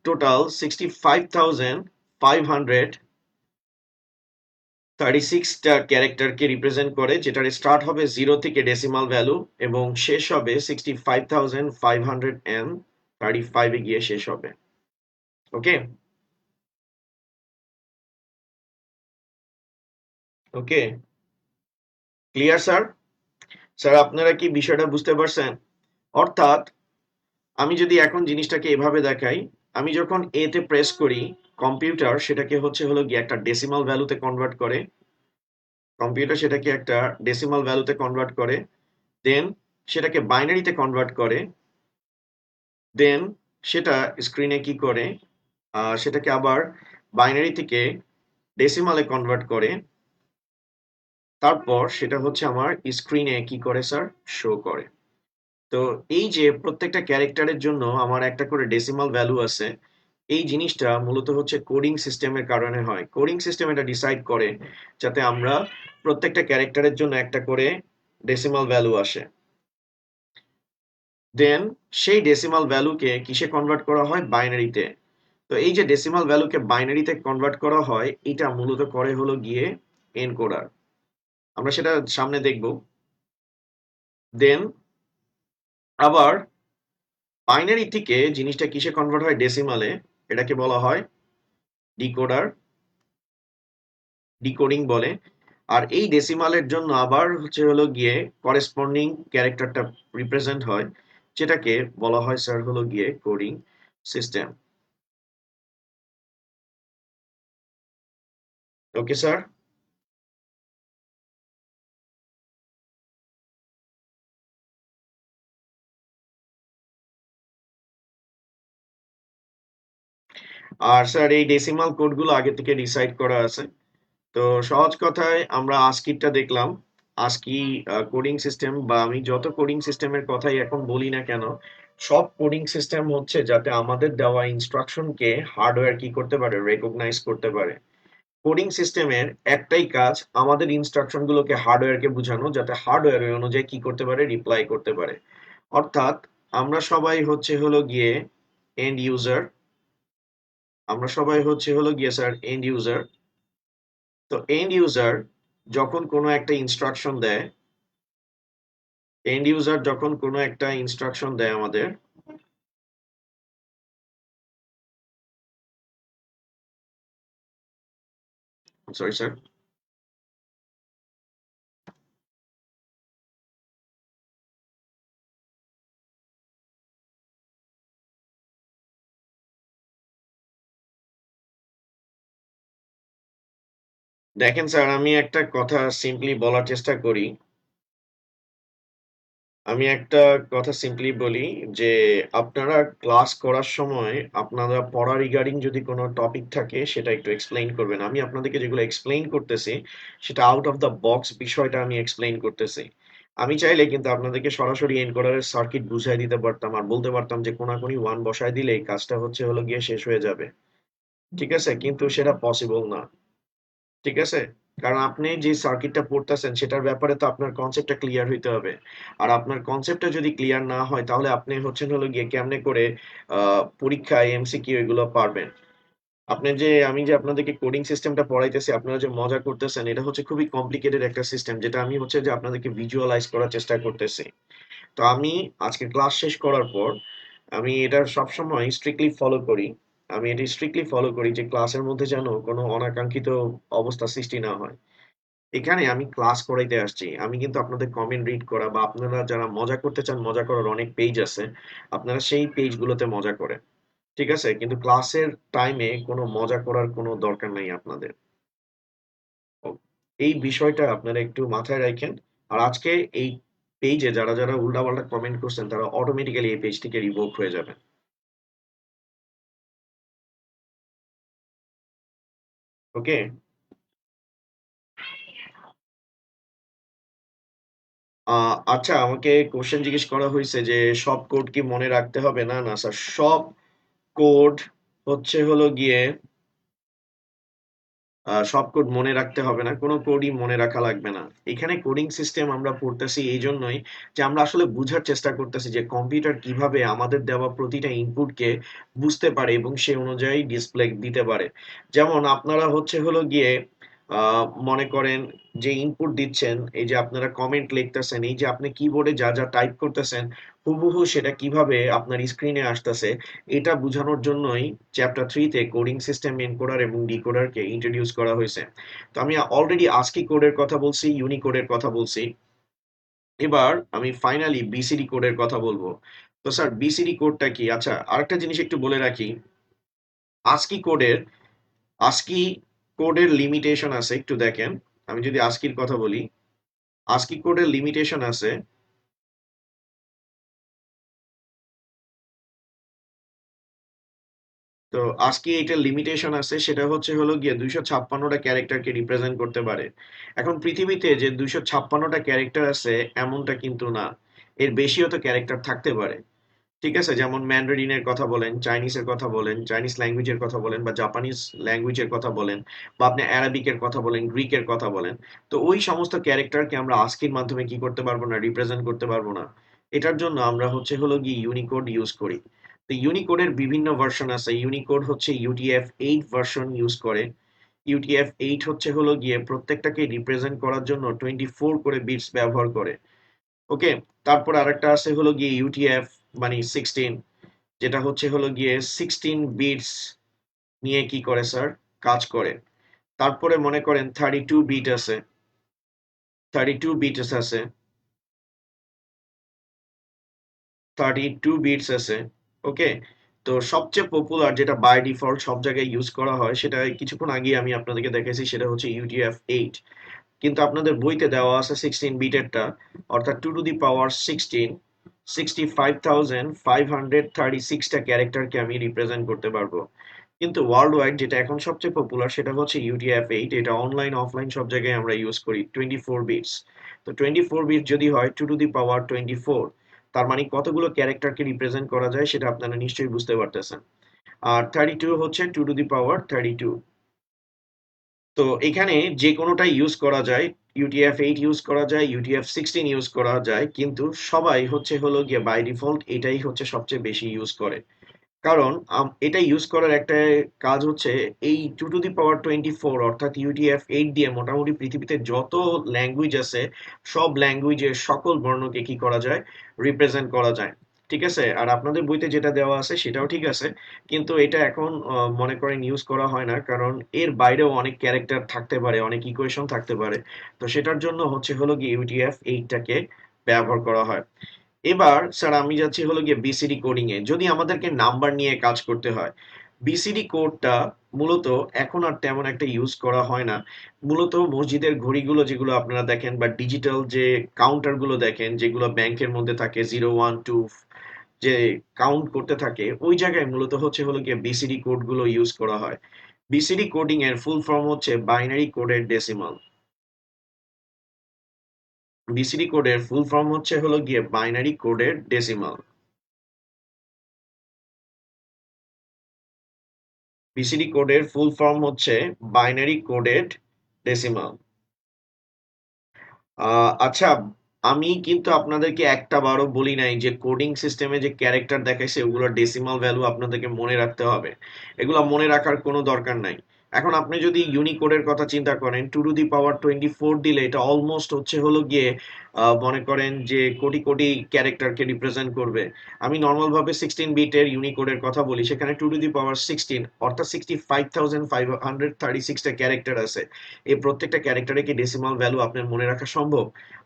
টোটাল 65,536টা ক্যারেক্টারকে রিপ্রেজেন্ট করে, যেটার স্টার্ট হবে 0 থেকে ডেসিমাল ভ্যালু এবং শেষ হবে 65,535 গিয়ে শেষ হবে। ওকে, ওকে, ক্লিয়ার স্যার? স্যার আপনারা কি বিষয়টা বুঝতে পারছেন? অর্থাৎ আমি যদি এখন জিনিসটাকে এভাবে দেখাই, আমি যখন এ তে প্রেস করি, কম্পিউটার সেটাকে হচ্ছে হলো গিয়ে একটা ডেসিমাল ভ্যালুতে কনভার্ট করে, কম্পিউটার সেটাকে একটা ডেসিমাল ভ্যালুতে কনভার্ট করে, দেন সেটাকে বাইনারিতে কনভার্ট করে, দেন সেটা স্ক্রিনে কি করে, সেটাকে আবার বাইনারি থেকে ডেসিমালে কনভার্ট করে, তারপর সেটা হচ্ছে আমার স্ক্রিনে কি করে স্যার শো করে। তো এই যে প্রত্যেকটা ক্যারেক্টারের জন্য আমার একটা করে ডেসিমাল ভ্যালু আছে, এই জিনিসটা মূলত হচ্ছে কোডিং সিস্টেমের কারণে হয়। কোডিং সিস্টেম এটা ডিসাইড করে যাতে আমরা প্রত্যেকটা ক্যারেক্টারের জন্য একটা করে ডেসিমাল ভ্যালু আসে, দেন সেই ডেসিমাল ভ্যালুকে কিসে কনভার্ট করা হয়? বাইনারিতে। তো এই যে ডেসিমাল ভ্যালুকে বাইনারিতে কনভার্ট করা হয়, এটা মূলত করে হলো গিয়ে এনকোডার। আমরা সেটা সামনে দেখব। দেন আবার বাইনারি থেকে জিনিসটা কিসে কনভার্ট হয়? ডেসিমালে। এটাকে বলা হয় ডিকোডার, ডিকোডিং বলে। আর এই ডেসিমালের জন্য আবার হচ্ছে হলো গিয়ে করেসপন্ডিং ক্যারেক্টারটা রিপ্রেজেন্ট হয়, যেটাকে বলা হয় স্যার হলো গিয়ে কোডিং সিস্টেম। Okay sir? আর স্যার এই ডেসিমাল কোডগুলো আগে থেকে ডিসাইড করা আছে। তো সহজ কথায় আমরা আস্কিটা দেখলাম। আস্কি কোডিং সিস্টেম, বা আমি যত কোডিং সিস্টেমের কথাই এখন বলি না কেন, সব কোডিং সিস্টেম হচ্ছে যাতে আমাদের দেওয়া ইনস্ট্রাকশনকে হার্ডওয়্যার কি করতে পারে? রেকগনাইজ করতে পারে। কোডিং সিস্টেমের একটাই কাজ, আমাদের ইনস্ট্রাকশন গুলোকে হার্ডওয়্যারকে বোঝানো, যাতে হার্ডওয়্যার ওই অনুযায়ী কি করতে পারে? রিপ্লাই করতে পারে। অর্থাৎ আমরা সবাই হচ্ছে হলো গিয়ে এন্ড ইউজার, আমরা সবাই হচ্ছে হলো গিয়ে স্যার এন্ড ইউজার। তো এন্ড ইউজার যখন কোনো একটা ইনস্ট্রাকশন দেয়, এন্ড ইউজার যখন কোনো একটা ইনস্ট্রাকশন দেয় আমাদের, সরি স্যার। দেখেন স্যার, আমি একটা কথা সিম্পলি বলার চেষ্টা করি। আমি একটা কথা সিম্পলি বলি যে আপনারা ক্লাস করার সময় আপনারা পড়া রিগার্ডিং যদি কোনো টপিক থাকে সেটা একটু এক্সপ্লেইন করবেন। আমি আপনাদেরকে যেগুলো এক্সপ্লেইন করতেছি সেটা আউট অফ দ্য বক্স বিষয়টা আমি এক্সপ্লেইন করতেছি। আমি চাইলে কিন্তু আপনাদেরকে সরাসরি এনকোডারের সার্কিট বুঝাই দিতে পারতাম আর বলতে পারতাম যে কোনাকুনি 1 বসায় দিলেই কাজটা হচ্ছে হলো গিয়ে শেষ হয়ে যাবে। ঠিক আছে? কিন্তু সেটা পসিবল না। ঠিক আছে? কারণ আপনি যে সার্কিটটা পড়তেছেন সেটার ব্যাপারে তো আপনার কনসেপ্টটা ক্লিয়ার হইতে হবে। আর আপনার কনসেপ্টটা যদি ক্লিয়ার না হয় তাহলে আপনি হচ্ছেন হলো গিয়ে কেমনে করে পরীক্ষায় এমসিকিউ এগুলো পারবেন। আমি যে আপনাদেরকে কোডিং সিস্টেমটা পড়াইতেছি, আপনারা যে মজা করতেছেন এটা হচ্ছে খুবই কমপ্লিকেটেড একটা সিস্টেম যেটা আমি হচ্ছে যে আপনাদেরকে ভিজুয়ালাইজ করার চেষ্টা করতেছি। তো আমি আজকে ক্লাস শেষ করার পর আমি এটা সবসময় স্ট্রিক্টলি ফলো করি। আমি এটা স্ট্রিক্টলি ফলো করি যে ক্লাসের মধ্যে যেন কোনো অনাকাঙ্ক্ষিত অবস্থা সৃষ্টি না হয়। এখানে আমি ক্লাস করাইতে আসছি। আমি কিন্তু আপনাদের কমেন্ট রিড করা বা আপনারা যারা মজা করতে চান, মজা করার অনেক পেজ আছে। আপনারা সেই পেজগুলোতে মজা করেন। ঠিক আছে? কিন্তু ক্লাসের টাইমে কোনো মজা করার কোনো দরকার নাই আপনাদের। ও এই বিষয়টা আপনারা একটু মাথায় রাখেন। আর আজকে এই পেজে যারা উল্টাপাল্টা কমেন্ট করছেন তারা অটোমেটিক্যালি এই পেজ থেকে রিভোক হয়ে যাবেন। ওকে? আচ্ছা, আমাকে কোয়েশ্চেন জিজ্ঞেস করা হইছে যে সব কোড কি মনে রাখতে হবে? না, না স্যার, সব কোড হচ্ছে হলো গিয়ে সব কোড মনে রাখতে হবে না। কোনো কোডই মনে রাখা লাগবে না। এখানে কোডিং সিস্টেম আমরা পড়তেছি এইজন্যই যে আমরা আসলে বুঝার চেষ্টা করতেছি যে কম্পিউটার কিভাবে আমাদের দেওয়া প্রতিটা ইনপুটকে বুঝতে পারে এবং সে অনুযায়ী ডিসপ্লে দিতে পারে। যেমন আপনারা হচ্ছে হলো গিয়ে মনে করেন যে ইনপুট দিচ্ছেন, এই যে আপনারা কমেন্ট লিখতেছেন, এই যে আপনি কিবোর্ডে যা টাইপ করতেছেন হুবহু সেটা কিভাবে আপনার স্ক্রিনে আসতেছে এটা বোঝানোর জন্যই চ্যাপ্টার 3 তে কোডিং সিস্টেম এনকোডার এবং ডিকোডারকে ইন্ট্রোডিউস করা হয়েছে। তো আমি অলরেডি আস্কি কোডের কথা বলছি, ইউনিকোডের কথা বলছি। এবার আমি ফাইনালি বিসিডি কোডের কথা বলবো। তো স্যার, বিসিডি কোডটা কি? আচ্ছা, আরেকটা জিনিস একটু বলে রাখি। আস্কি কোডের আস্কি কোডের লিমিটেশন আছে, একটু দেখেন। আমি যদি আস্কির কথা বলি, আস্কি কোডের লিমিটেশন আছে। তো আজকে এটার লিমিটেশন আছে, সেটা হচ্ছে হলো গিয়ে 256টা ক্যারেক্টারকে রিপ্রেজেন্ট করতে পারে। এখন পৃথিবীতে যে 256টা ক্যারেক্টার আছে এমনটা কিন্তু না, এর বেশিও তো ক্যারেক্টার থাকতে পারে। ঠিক আছে? যেমন ম্যান্ডারিনের কথা বলেন, চাইনিজের কথা বলেন, চাইনিজ ল্যাঙ্গুয়েজের কথা বলেন বা জাপানিজ ল্যাঙ্গুয়েজের কথা বলেন বা আপনি অ্যারাবিকের কথা বলেন, গ্রিকের কথা বলেন। তো ওই সমস্ত ক্যারেক্টারকে আমরা আস্কির মাধ্যমে কি করতে পারবো না, রিপ্রেজেন্ট করতে পারবো না। এটার জন্য আমরা হচ্ছে হলো গিয়ে ইউনিকোড ইউজ করি। তো ইউনিকোডের বিভিন্ন ভার্সন আছে। ইউনিকোড হচ্ছে UTF-8 ভার্সন ইউজ করে। UTF-8 হচ্ছে হলো গিয়ে প্রত্যেকটাকে রিপ্রেজেন্ট করার জন্য 24 করে বিটস ব্যবহার করে। ওকে? তারপর আরেকটা আছে হলো গিয়ে UTF মানে 16, যেটা হচ্ছে হলো গিয়ে 16 বিটস নিয়ে কি করে স্যার, কাজ করে। তারপরে মনে করেন 32 বিট আছে, 32 বিটস আছে, 32 বিটস আছে। ওকে? তো সবচেয়ে পপুলার যেটা বাই ডিফল্ট সব জায়গায় ইউজ করা হয় সেটা কিছুক্ষণ আগে আমি আপনাদেরকে দেখাইছি, সেটা হচ্ছে UTF-8। কিন্তু আপনাদের বইতে দেওয়া আছে 16 বিটেরটা, অর্থাৎ 2 টু দি পাওয়ার 16, 65,536টা ক্যারেক্টারকে আমি রিপ্রেজেন্ট করতে পারবো। কিন্তু ওয়ার্ল্ড ওয়াইড যেটা এখন সবচেয়ে পপুলার সেটা হচ্ছে UTF-8। এটা অনলাইন অফলাইন সব জায়গায় আমরা ইউজ করি 24 বিটস। তো 24 বিট যদি হয় 2 টু দি পাওয়ার 24, তার মানে কতগুলো ক্যারেক্টারকে রিপ্রেজেন্ট করা যায় সেটা আপনারা নিশ্চয়ই বুঝতে পারতেছেন। আর 32 হচ্ছে 2 টু দি পাওয়ার 32। তো এখানে যে কোনোটাই ইউজ করা যায়। UTF-8 ইউজ করা যায়, UTF-16 ইউজ করা যায়, কিন্তু সবাই হচ্ছে হলো গিয়ে বাই ডিফল্ট এটাই হচ্ছে সবচেয়ে বেশি ইউজ করে। কারণ এটা ইউজ করার একটা কাজ হচ্ছে এই 2 টু দি পাওয়ার 24 অর্থাৎ UTF-8 দিয়ে মোটামুটি পৃথিবীতে যত ল্যাঙ্গুয়েজ আছে সব ল্যাঙ্গুয়েজের সকল বর্ণকে কি করা যায়, রিপ্রেজেন্ট করা যায়। ঠিক আছে? আর আপনাদের বইতে যেটা দেওয়া আছে সেটাও ঠিক আছে। কিন্তু এটা এখন মনে করেন ইউজ করা হয় না। কারণ এর বাইরেও অনেক ক্যারেক্টার থাকতে পারে, অনেক ইকুয়েশন থাকতে পারে। তো সেটার জন্য হচ্ছে হলো গিয়ে UTF-8 টাকে ব্যবহার করা হয়। এবার স্যার আমি যাচ্ছি হলো গিয়ে BCD কোডিং এ। যদি আমাদেরকে নাম্বার নিয়ে কাজ করতে হয়, BCD কোডটা মূলত এখন আর তেমন একটা ইউজ করা হয় না। মূলত মসজিদের ঘড়িগুলো যেগুলো আপনারা দেখেন বা ডিজিটাল যে কাউন্টার গুলো দেখেন যেগুলো ব্যাংকের মধ্যে থাকে 0 1 2 যে কাউন্ট করতে থাকে ওই জায়গায় মূলত হচ্ছে হলো গিয়ে BCD কোড গুলো ইউজ করা হয়। BCD কোডিং এর ফুল ফর্ম হচ্ছে বাইনারি কোডের ডেসিমাল। BCD কোডের ফুল ফর্ম হচ্ছে হলো গিয়ে বাইনারি কোডের ডেসিমাল। BCD কোডের ফুল ফর্ম হচ্ছে বাইনারি কোডেড ডেসিমাল। আচ্ছা, আমি কিন্তু আপনাদেরকে একটা বারও বলি নাই যে কোডিং সিস্টেমে যে ক্যারেক্টার দেখাইছে ওগুলো ডেসিমাল ভ্যালু আপনাদেরকে মনে রাখতে হবে। এগুলো মনে রাখার কোনো দরকার নাই। এখন আপনি যদি ইউনিকোডের কথা চিন্তা করেন 2 টু দি পাওয়ার 24 দিলে এটা অলমোস্ট হচ্ছে হলো গিয়ে মনে করেন যে কোটি কোটি ক্যারেক্টারকে রিপ্রেজেন্ট করবে। আমি নর্মাল ভাবে 16 বিটের ইউনিকোডের কথা বলি, সেখানে 2 টু দি পাওয়ার 16 অর্থাৎ 65,536টা ক্যারেক্টার আছে। এই প্রত্যেকটা ক্যারেক্টারে কি ডেসিমাল ভ্যালু আপনার মনে রাখা সম্ভব?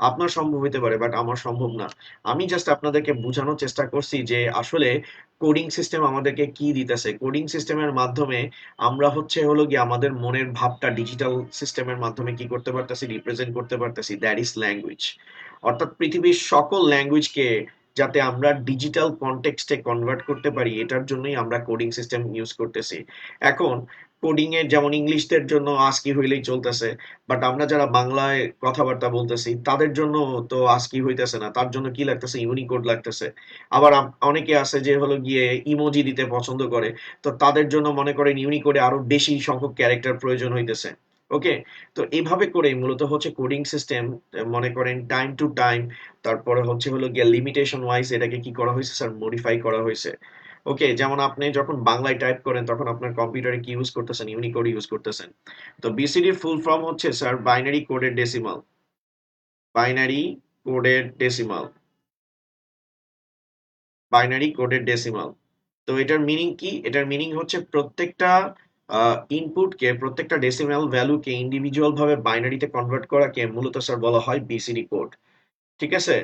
আপনার সম্ভব হইতে পারে, বাট আমার সম্ভব না। আমি জাস্ট আপনাদেরকে বোঝানোর চেষ্টা করছি যে আসলে কোডিং সিস্টেম আমাদেরকে কি দিতেছে। কোডিং সিস্টেমের মাধ্যমে আমরা হচ্ছে হলো গিয়ে আমাদের মনের ভাবটা ডিজিটাল সিস্টেমের মাধ্যমে কি করতে পারতেছি, রিপ্রেজেন্ট করতে পারতেছি, দ্যাট ইজ ল্যাঙ্গুয়েজ। অর্থাৎ পৃথিবীর সকল ল্যাঙ্গুয়েজকে যাতে আমরা ডিজিটাল কনটেক্সটে কনভার্ট করতে পারি এটার জন্যই আমরা কোডিং সিস্টেম ইউজ করতেছি। এখন কোডিং এর যেমন ইংলিশদের জন্য আস্কি হইলেই চলতেছে, বাট আমরা যারা বাংলায় কথাবার্তা বলতেছি তাদের জন্য তো আস্কি হইতেছে না, তার জন্য কি লাগতেছে, ইউনিকোড লাগতেছে। আবার অনেকে আছে যে হলো গিয়ে ইমোজি দিতে পছন্দ করে, তো তাদের জন্য মনে করেন ইউনিকোডে আরো বেশি সংখ্যক ক্যারেক্টার প্রয়োজন হইতেছে। ওকে, তো এইভাবে করে মূলত হচ্ছে কোডিং সিস্টেম মনে করেন টাইম টু টাইম, তারপরে হচ্ছে হলো গিয়ে লিমিটেশন ওয়াইজ এটাকে কি করা হয়েছে স্যার, মডিফাই করা হয়েছে। ওকে, যেমন আপনি যখন বাংলায় টাইপ করেন তখন আপনার কম্পিউটারে কি ইউজ করতেছেন, ইউনিকোড ইউজ করতেছেন। তো বিসিডির ফুল ফর্ম হচ্ছে স্যার বাইনারি কোডের ডেসিমাল। বাইনারি কোডের ডেসিমাল। বাইনারি কোডের ডেসিমাল। তো এটার মিনিং কি? এটার মিনিং হচ্ছে প্রত্যেকটা ইনপুটকে, প্রত্যেকটা ডেসিমাল ভ্যালুকে ইন্ডিভিজুয়াল ভাবে বাইনারিতে কনভার্ট করাকে মূলত স্যার বলা হয় বিসিডি কোড। ঠিক আছে?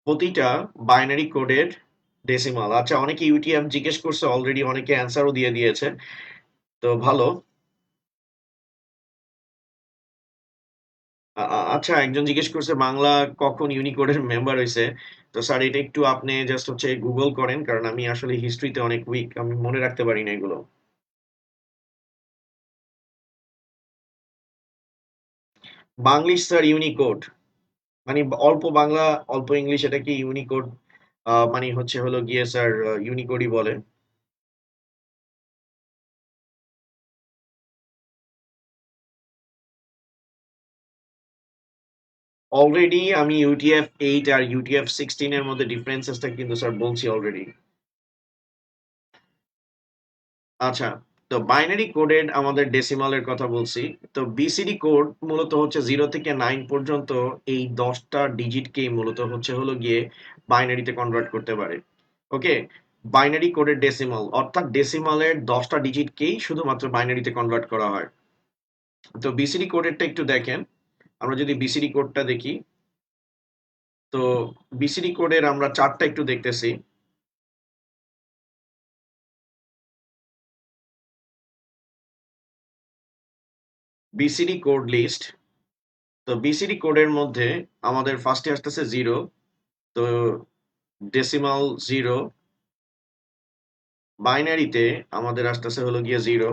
প্রতিটা বাইনারি কোডের ডেসিমাল। আচ্ছা, অনেকে ইউটিএফ জিজ্ঞেস করছে অলরেডি, অনেকে অ্যান্সারও দিয়ে দিয়েছে। তো ভালো। আচ্ছা, একজন জিজ্ঞেস করছে বাংলা কখন ইউনিকোডের মেম্বার হয়েছে। তো স্যার এটা একটু আপনি জাস্ট হচ্ছে গুগল করেন, কারণ আমি আসলে হিস্ট্রিতে অনেক উইক, আমি মনে রাখতে পারি না এগুলো। বাংলিশ স্যার ইউনিকোড মানে অল্প বাংলা অল্প ইংলিশ, এটা কি ইউনিকোড? মানে হচ্ছে হলো গিয়ে স্যার ইউনিকোডই বলে। অলরেডি আমি UTF-8 আর UTF-16 এর মধ্যে ডিফারেন্সেসটা কিন্তু স্যার বলছি অলরেডি। আচ্ছা, তো বাইনারি কোডেড আমাদের ডেসিমালের কথা বলছি। তো বিসিডি কোড মূলত হচ্ছে 0 থেকে 9 পর্যন্ত এই 10টা ডিজিটকেই মূলত হচ্ছে হলো গিয়ে বাইনারিতে কনভার্ট করতে পারে। ওকে, বাইনারি কোডের ডেসিমাল অর্থাৎ ডেসিমালের 10টা ডিজিটকেই শুধুমাত্র বাইনারিতে কনভার্ট করা হয়। তো বিসিডি কোডেরটা একটু দেখেন। আমরা যদি বিসিডি কোডটা দেখি, তো বিসিডি কোডের আমরা চার্টটা একটু দেখতেছি। BCD code list. তো বিসিডি কোডের মধ্যে আমাদের ফার্স্টে আসতেছে 0। তো ডেসিমাল 0। বাইনারিতে আমাদের আসতেছে হলো গিয়ে 0।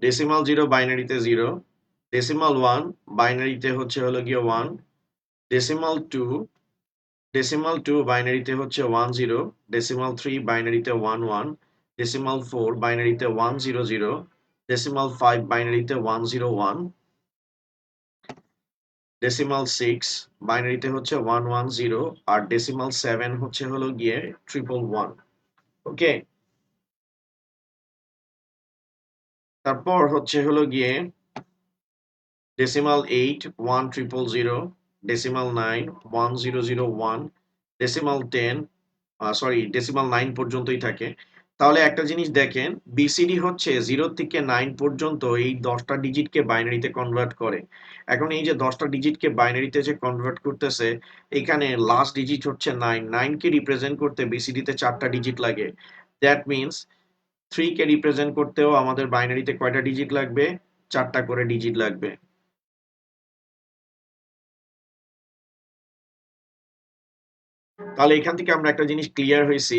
ডেসিমাল 0 বাইনারিতে 0। ডেসিমাল 1 বাইনারিতে হচ্ছে হলো গিয়ে 1। ডেসিমাল 2, বাইনারিতে হচ্ছে 1 0। ডেসিমাল 3 বাইনারিতে 1 1। ডেসিমাল 4 বাইনারিতে 1 0 0। ডেসিমাল 5 বাইনারিতে 1 0 1। ডেসিমাল 6 বাইনারিতে হচ্ছে 110 আর ডেসিমাল 7 হচ্ছে হলো গিয়ে 111। ওকে, তারপর হচ্ছে হলো গিয়ে decimal 8 1000, decimal 9 1001, decimal 10 sorry decimal 9 পর্যন্তই থাকে। তাহলে একটা জিনিস দেখেন, বিসিডি হচ্ছে 0 থেকে 9 পর্যন্ত এই 10টা ডিজিটকে বাইনারিতে কনভার্ট করে। এখন এই যে 10টা ডিজিটকে বাইনারিতে যে কনভার্ট করতেছে, এখানে লাস্ট ডিজিট হচ্ছে 9, 9 কে রিপ্রেজেন্ট করতে বিসিডিতে 4টা ডিজিট লাগে। দ্যাট মিন্স 3 কে রিপ্রেজেন্ট করতেও আমাদের বাইনারিতে কয়টা ডিজিট লাগবে? 4টা করে ডিজিট লাগবে। তাহলে এখান থেকে আমরা একটা জিনিস ক্লিয়ার হয়েছি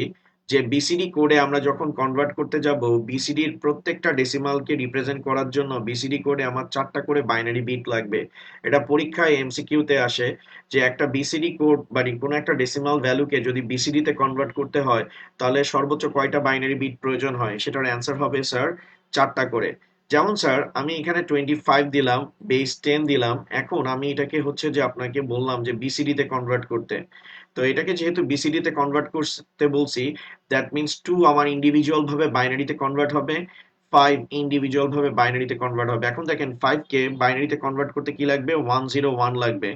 যে বিসিডি কোডে আমরা যখন কনভার্ট করতে যাব, বিসিডির প্রত্যেকটা ডেসিমালকে রিপ্রেজেন্ট করার জন্য বিসিডি কোডে আমার 4টা করে বাইনারি বিট লাগবে। এটা পরীক্ষায় এমসিকিউতে আসে যে একটা বিসিডি কোড মানে কোনো একটা ডেসিমাল ভ্যালুকে যদি বিসিডি তে কনভার্ট করতে হয় তাহলে সর্বোচ্চ কয়টা বাইনারি বিট প্রয়োজন হয়? সেটার অ্যান্সার হবে স্যার 4টা করে। যেমন স্যার আমি এখানে 25 দিলাম, বেস 10 দিলাম, এখন আমি এটাকে হচ্ছে যে আপনাকে বললাম যে বিসিডি তে কনভার্ট করতে। তো এটাকে যেহেতু বিসিডি তে কনভার্ট করতে বলছি, দ্যাট মিন্স 2 আমার ইন্ডিভিজুয়াল ভাবে বাইনারিতে কনভার্ট হবে, 5 ইন্ডিভিজুয়াল ভাবে বাইনারিতে কনভার্ট হবে। এখন দেখেন 5 কে বাইনারিতে কনভার্ট করতে কি লাগবে? 101 লাগবে।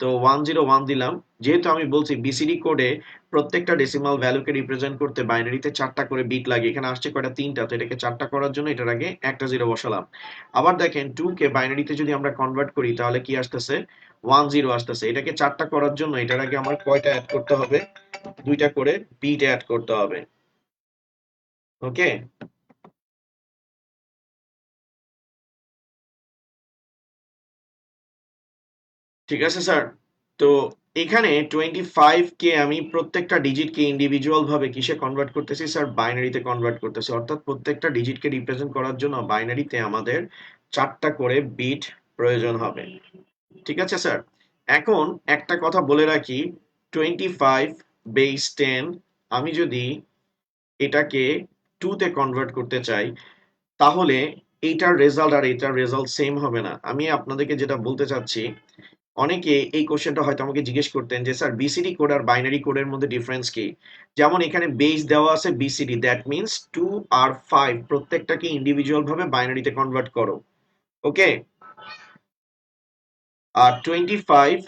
তো 101 দিলাম। যেহেতু আমি বলছি বিসিডি কোডে প্রত্যেকটা ডেসিমাল ভ্যালুকে রিপ্রেজেন্ট করতে বাইনারিতে 4টা করে বিট লাগে, এখানে আসছে কয়টা? 3টা। তো এটাকে 4টা করার জন্য এটার আগে একটা জিরো বসালাম। আবার দেখেন 2 কে বাইনারিতে যদি আমরা কনভার্ট করি তাহলে কি আসতেছে? 10 আসতেছে। এটাকে 4টা করার জন্য এটার আগে আমার কয়টা অ্যাড করতে হবে? 2টা করে বিট অ্যাড করতে হবে। ওকে, ঠিক আছে স্যার। তো এখানে 25 কে আমি প্রত্যেকটা ডিজিটকে ইন্ডিভিজুয়াল ভাবে কিসে কনভার্ট করতেছি স্যার? বাইনারিতে কনভার্ট করতেছি। অর্থাৎ প্রত্যেকটা ডিজিটকে রিপ্রেজেন্ট করার জন্য বাইনারিতে আমাদের 4টা করে বিট প্রয়োজন হবে। ঠিক আছে স্যার। এখন একটা কথা বলে রাখি, 25 বেস 10 আমি যদি এটাকে 2 তে কনভার্ট করতে চাই তাহলে এইটার রেজাল্ট আর এটার রেজাল্ট সেম হবে না। আমি আপনাদেরকে যেটা বলতে চাচ্ছি, অনেকে এই কোশ্চেনটা হয়তো আমাকে জিজ্ঞেস করতেন যে স্যার বিসিডি কোড আর বাইনারি কোডের মধ্যে ডিফারেন্স কি? যেমন এখানে বেস দেওয়া আছে বিসিডি, দ্যাট মিন্স 2 আর 5 প্রত্যেকটাকে ইন্ডিভিজুয়াল ভাবে বাইনারিতে কনভার্ট করো। ওকে, আর 25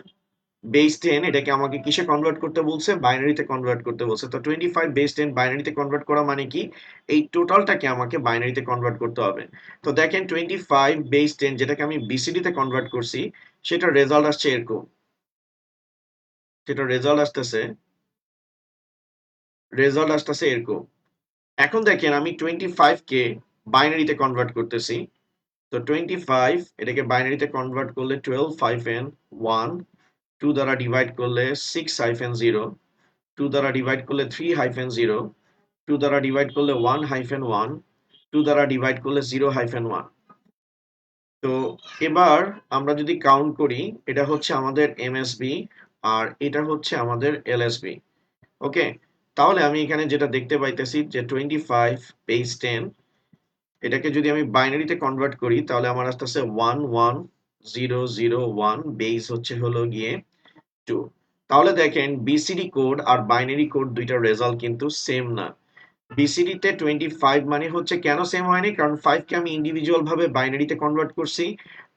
বেস 10 এটাকে আমাকে কিসে কনভার্ট করতে বলছে? বাইনারিতে কনভার্ট করতে বলছে। তো 25 বেস 10 বাইনারিতে কনভার্ট করা মানে কি? এই টোটালটাকে আমাকে বাইনারিতে কনভার্ট করতে হবে। তো দেখেন 25 বেস 10 যেটাকে আমি বিসিডি তে কনভার্ট করছি, সেটার রেজাল্ট আসছে এরকম। সেটা রেজাল্ট আসতেছে এরকম। এখন দেখেন আমি 25 কে বাইনারিতে কনভার্ট করতেছি। তো 25 এটাকে বাইনারিতে কনভার্ট করলে 12 হাইফেন 1, 2 দ্বারা ডিভাইড করলে 6 হাইফেন 0, 2 দ্বারা ডিভাইড করলে 3 হাইফেন 0, 2 দ্বারা ডিভাইড করলে 1 হাইফেন 1, 2 দ্বারা ডিভাইড করলে 0 হাইফেন 1। তো এবার আমরা যদি কাউন্ট করি, এটা হচ্ছে আমাদের এমএসবি আর এটা হচ্ছে আমাদের এলএসবি। ওকে, তাহলে আমি এখানে যেটা দেখতে পাইতেছি যে 25 বেস 10 এটাকে যদি আমি বাইনারিতে কনভার্ট করি তাহলে আমার আসতেছে 11001 বেস হচ্ছে হলো গিয়ে 2। তাহলে দেখেন বিসিডি কোড আর বাইনারি কোড দুইটার রেজাল্ট কিন্তু সেম না। বিসিডি তে 25 মানে হচ্ছে কেন সেম হয়নি? কারণ 5 কে আমি ইন্ডিভিজুয়াল ভাবে বাইনারিতে কনভার্ট করছি,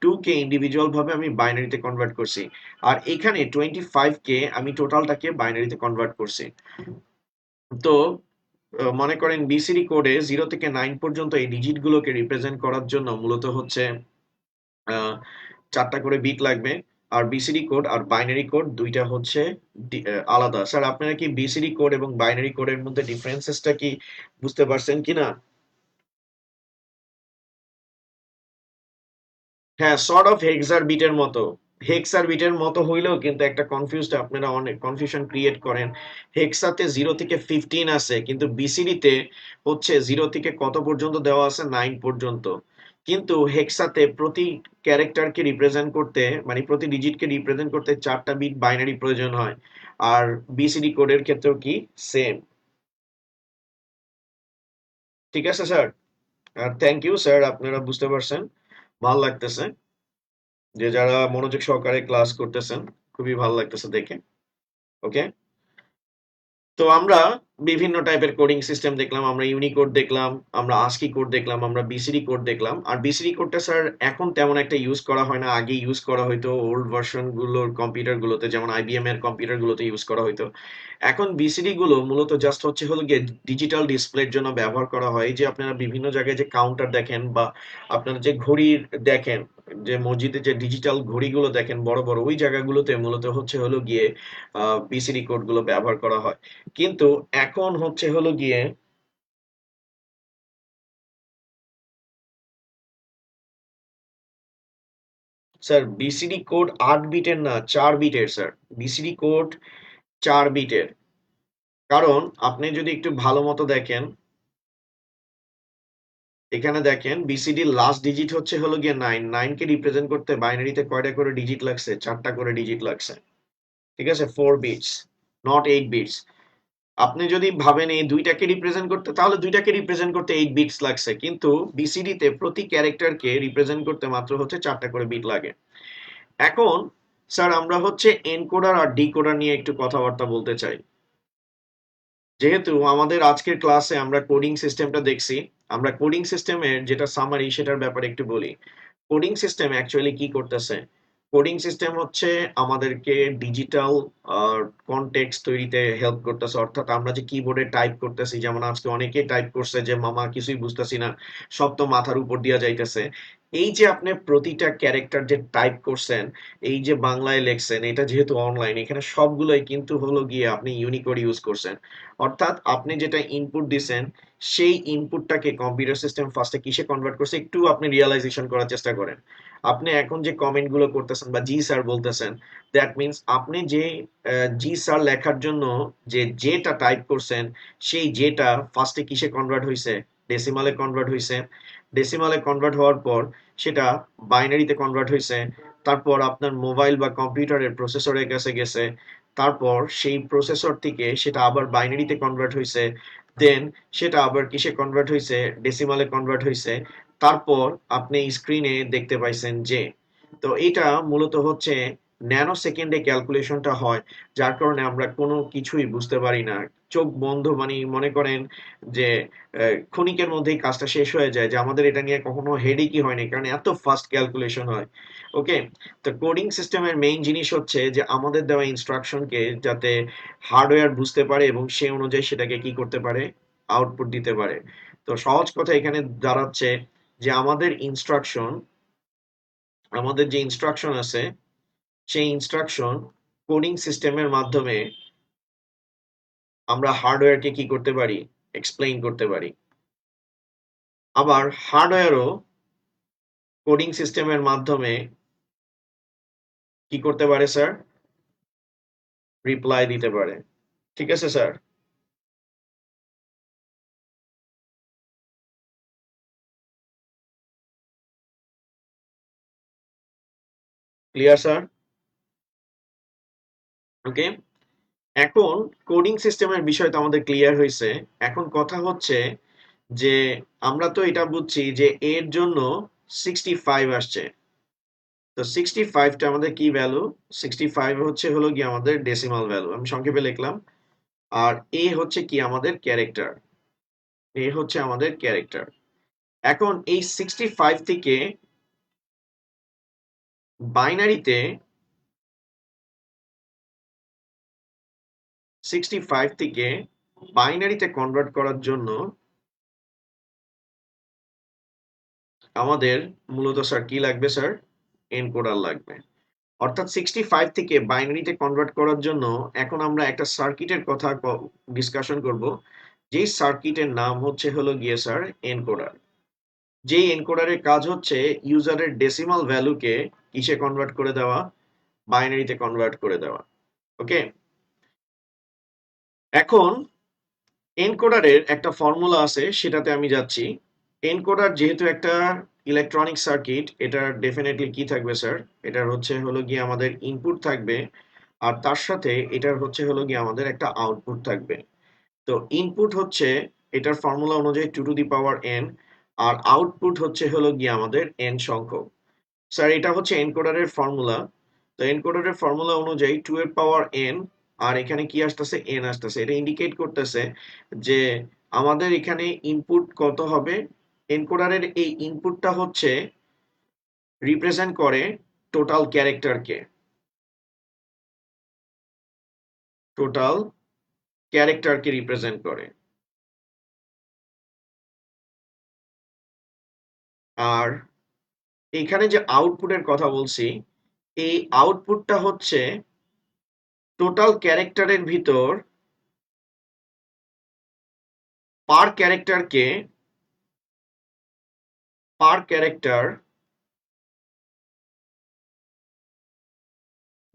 2 কে ইন্ডিভিজুয়াল ভাবে আমি বাইনারিতে কনভার্ট করছি। আর এখানে 25 কে আমি টোটালটাকে বাইনারিতে কনভার্ট করছি। তো মনে করেন বিসিডি কোডে 0 থেকে 9 পর্যন্ত এই ডিজিট গুলোকে রিপ্রেজেন্ট করার জন্য মূলত হচ্ছে 4টা করে বিট লাগবে। আর বিসিডি কোড আর বাইনারি কোড দুইটা হচ্ছে আলাদা। স্যার আপনারা কি বিসিডি কোড এবং বাইনারি কোডের মধ্যে ডিফারেন্সেসটা কি বুঝতে পারছেন কিনা? হ্যাঁ, সর্ট অফ হেক্সার বিটের মতো। হেক্সার বিটের মতো হইলেও কিন্তু একটা কনফিউজড, আপনারা অনেক কনফিউশন ক্রিয়েট করেন। হেক্সাতে 0 থেকে 15 আছে, কিন্তু বিসিডিতে হচ্ছে 0 থেকে কত পর্যন্ত দেওয়া আছে? 9 পর্যন্ত। কিন্তু হেক্সাতে প্রতি ক্যারেক্টারকে রিপ্রেজেন্ট করতে মানে প্রতি ডিজিটকে রিপ্রেজেন্ট করতে 4টা বিট বাইনারি প্রয়োজন হয়। আর বিসিডি কোডের ক্ষেত্রেও কি সেম। ঠিক আছে স্যার। আর থ্যাংক ইউ স্যার, আপনারা বুঝতে পারছেন, ভালো লাগতেছে। যে যারা মনোযোগ সহকারে ক্লাস করতেছেন, খুবই ভালো লাগতেছে দেখে। ওকে, তো আমরা বিভিন্ন টাইপের কোডিং সিস্টেম দেখলাম, আমরা ইউনিকোড দেখলাম, আমরা আস্কি কোড দেখলাম, আমরা বিসিডি কোড দেখলাম। আর বিসিডি কোডটা স্যার এখন তেমন একটা ইউজ করা হয় না, আগে ইউজ করা হয়তো ওল্ড ভার্সন গুলোর কম্পিউটার গুলোতে, যেমন আইবিএম এর কম্পিউটার গুলোতে ইউজ করা হয়তো। এখন বিসিডি গুলো মূলত জাস্ট হচ্ছে হলো গিয়ে ডিজিটাল ডিসপ্লের জন্য ব্যবহার করা হয়। এই যে আপনারা বিভিন্ন জায়গায় যে কাউন্টার দেখেন বা আপনারা যে ঘড়ি দেখেন, যে মসজিদে যে ডিজিটাল ঘড়িগুলো দেখেন বড় বড়, ওই জায়গাগুলোতে মূলত হচ্ছে হলো গিয়ে বিসিডি কোড গুলো ব্যবহার করা হয়। কিন্তু এখন হচ্ছে হলো গিয়ে স্যার বিসিডি কোড 8 বিটের না, 4 বিটের স্যার। বিসিডি কোড 4 বিটের। কারণ আপনি যদি একটু ভালো মতো দেখেন, এখানে দেখেন বিসিডি লাস্ট ডিজিট হচ্ছে হলো গিয়ে 9। 9 কে রিপ্রেজেন্ট করতে বাইনারিতে কয়টা করে ডিজিট লাগছে? 4টা করে ডিজিট লাগছে। ঠিক আছে, 4 বিটস, নট 8 বিটস। আপনি যদি ভাবেন এই দুইটাকে রিপ্রেজেন্ট করতে, তাহলে দুইটাকে রিপ্রেজেন্ট করতে 8 বিটস লাগছে, কিন্তু বিসিডি তে প্রতি ক্যারেক্টারকে রিপ্রেজেন্ট করতে মাত্র হচ্ছে 4টা করে বিট লাগে। এখন স্যার আমরা হচ্ছে এনকোডার আর ডিকোডার নিয়ে একটু কথাবার্তা বলতে চাই। যেহেতু আমাদের আজকের ক্লাসে আমরা কোডিং সিস্টেমটা দেখছি, আমরা কোডিং সিস্টেমের যেটা সামারি সেটার ব্যাপারে একটু বলি। কোডিং সিস্টেম অ্যাকচুয়ালি কি করতেছে? কোডিং সিস্টেম হচ্ছে আমাদেরকে ডিজিটাল কনটেক্সট তৈরিতে হেল্প করতেছে। অর্থাৎ আমরা যে কিবোর্ডে টাইপ করতেছি, যেমন আজকে অনেকেই টাইপ করছে যে মামা কিছুই বুঝতেছি না, সব তো মাথার উপর দিয়া যাইতেছে। এই যে আপনি প্রতিটা ক্যারেক্টার যে টাইপ করছেন, এই যে বাংলায় লেখছেন, এটা যেহেতু অনলাইন, এখানে সবগুলোই কিন্তু হলো গিয়ে আপনি ইউনিকোড ইউজ করছেন। অর্থাৎ আপনি যেটা ইনপুট দিছেন, সেই ইনপুটটাকে কম্পিউটার সিস্টেম ফার্স্টে কিসে কনভার্ট করছে একটু আপনি রিয়ালাইজেশন করার চেষ্টা করেন। আপনি এখন যে কমেন্ট গুলো করতেছেন বা জি স্যার বলতেছেন, দ্যাট মিনস আপনি যে জি স্যার লেখার জন্য যে যেটা টাইপ করছেন, সেই যেটা ফার্স্টে কিসে কনভার্ট হয়েছে? ডেসিমালে কনভার্ট হয়েছে। ডেসিমালে কনভার্ট হওয়ার পর সেটা বাইনারিতে কনভার্ট হয়েছে। তারপর আপনার মোবাইল বা কম্পিউটারের প্রসেসরের কাছে গেছে। তারপর সেই প্রসেসর থেকে সেটা আবার বাইনারিতে কনভার্ট হয়েছে। দেন সেটা আবার কিসে কনভার্ট হয়েছে? ডেসিমালে কনভার্ট হয়েছে। তারপর আপনি স্ক্রিনে দেখতে পাইছেন যে, তো এটা মূলত হচ্ছে ন্যানো সেকেন্ডে ক্যালকুলেশনটা হয়, যার কারণে আমরা কোনো কিছুই বুঝতে পারি না। চোখ বন্ধ, মানে মনে করেন যে ক্ষণিকের মধ্যেই কাজটা শেষ হয়ে যায়, যে আমাদের এটা নিয়ে কখনো হেডেকই হয়নি, কারণ এত ফাস্ট ক্যালকুলেশন হয়। ওকে, তো কোডিং সিস্টেমের মেইন জিনিস হচ্ছে যে আমাদের দেওয়া ইনস্ট্রাকশনকে যাতে হার্ডওয়্যার বুঝতে পারে এবং সে অনুযায়ী সেটাকে কি করতে পারে? আউটপুট দিতে পারে। তো সহজ কথা এখানে দাঁড়াচ্ছে যে আমাদের যে ইনস্ট্রাকশন আছে, সেই ইনস্ট্রাকশন কোডিং সিস্টেমের মাধ্যমে আমরা হার্ডওয়্যারকে কি করতে পারি? এক্সপ্লেইন করতে পারি। আবার হার্ডওয়্যারও কোডিং সিস্টেমের মাধ্যমে কি করতে পারে স্যার? রিপ্লাই দিতে পারে। ঠিক আছে স্যার? Clear sir? ওকে, এখন কোডিং সিস্টেমের বিষয় তো আমাদের ক্লিয়ার হয়েছে। এখন কথা হচ্ছে যে আমরা তো এটা বুঝছি যে এর জন্য 65 আসছে। তো 65টা আমাদের কি ভ্যালু? 65 হচ্ছে হলো গিয়ে আমাদের ডেসিমাল ভ্যালু, আমি সংক্ষেপে লিখলাম। আর এ হচ্ছে কি? আমাদের ক্যারেক্টার। এ হচ্ছে আমাদের ক্যারেক্টার। এখন এই 65 থেকে বাইনারিতে 65 থেকে বাইনারিতে কনভার্ট করার জন্য আমাদের মূলত স্যার কি লাগবে স্যার? এনকোডার লাগবে। অর্থাৎ 65 থেকে বাইনারিতে কনভার্ট করার জন্য এখন আমরা একটা সার্কিটের কথা ডিসকাশন করব, যেই সার্কিটের নাম হচ্ছে হলো গিয়ে স্যার এনকোডার। যেই এনকোডারের কাজ হচ্ছে ইউজারের ডেসিমাল ভ্যালুকে কিসে কনভার্ট করে দেওয়া? বাইনারিতে কনভার্ট করে দেওয়া। ওকে, এখন এনকোডারের একটা ফর্মুলা আছে, সেটাতে আমি যাচ্ছি। এনকোডার যেহেতু একটা ইলেকট্রনিক সার্কিট, এটা ডেফিনেটলি কি থাকবে স্যার? এটার হচ্ছে হলো গিয়ে আমাদের ইনপুট থাকবে, আর তার সাথে এটার হচ্ছে হলো গিয়ে আমাদের একটা আউটপুট থাকবে। তো ইনপুট হচ্ছে এটার ফর্মুলা অনুযায়ী 2 টু দি পাওয়ার n, আর আউটপুট হচ্ছে হলো গিয়ে আমাদের n সংখ্যক। স্যার এটা হচ্ছে এনকোডারের ফর্মুলা। তো এনকোডারের ফর্মুলা অনুযায়ী 2 এর পাওয়ার n, আর এখানে কি আসতেছে, n আসতেছে। এটা ইন্ডিকেট করতেছে যে আমাদের এখানে ইনপুট কত হবে। এনকোডারের এই ইনপুটটা হচ্ছে রিপ্রেজেন্ট করে টোটাল ক্যারেক্টারকে, টোটাল ক্যারেক্টারকে রিপ্রেজেন্ট করে। আর এখানে যে আউটপুটের কথা বলছি, এই আউটপুটটা হচ্ছে টোটাল ক্যারেক্টারের ভিতর পার ক্যারেক্টার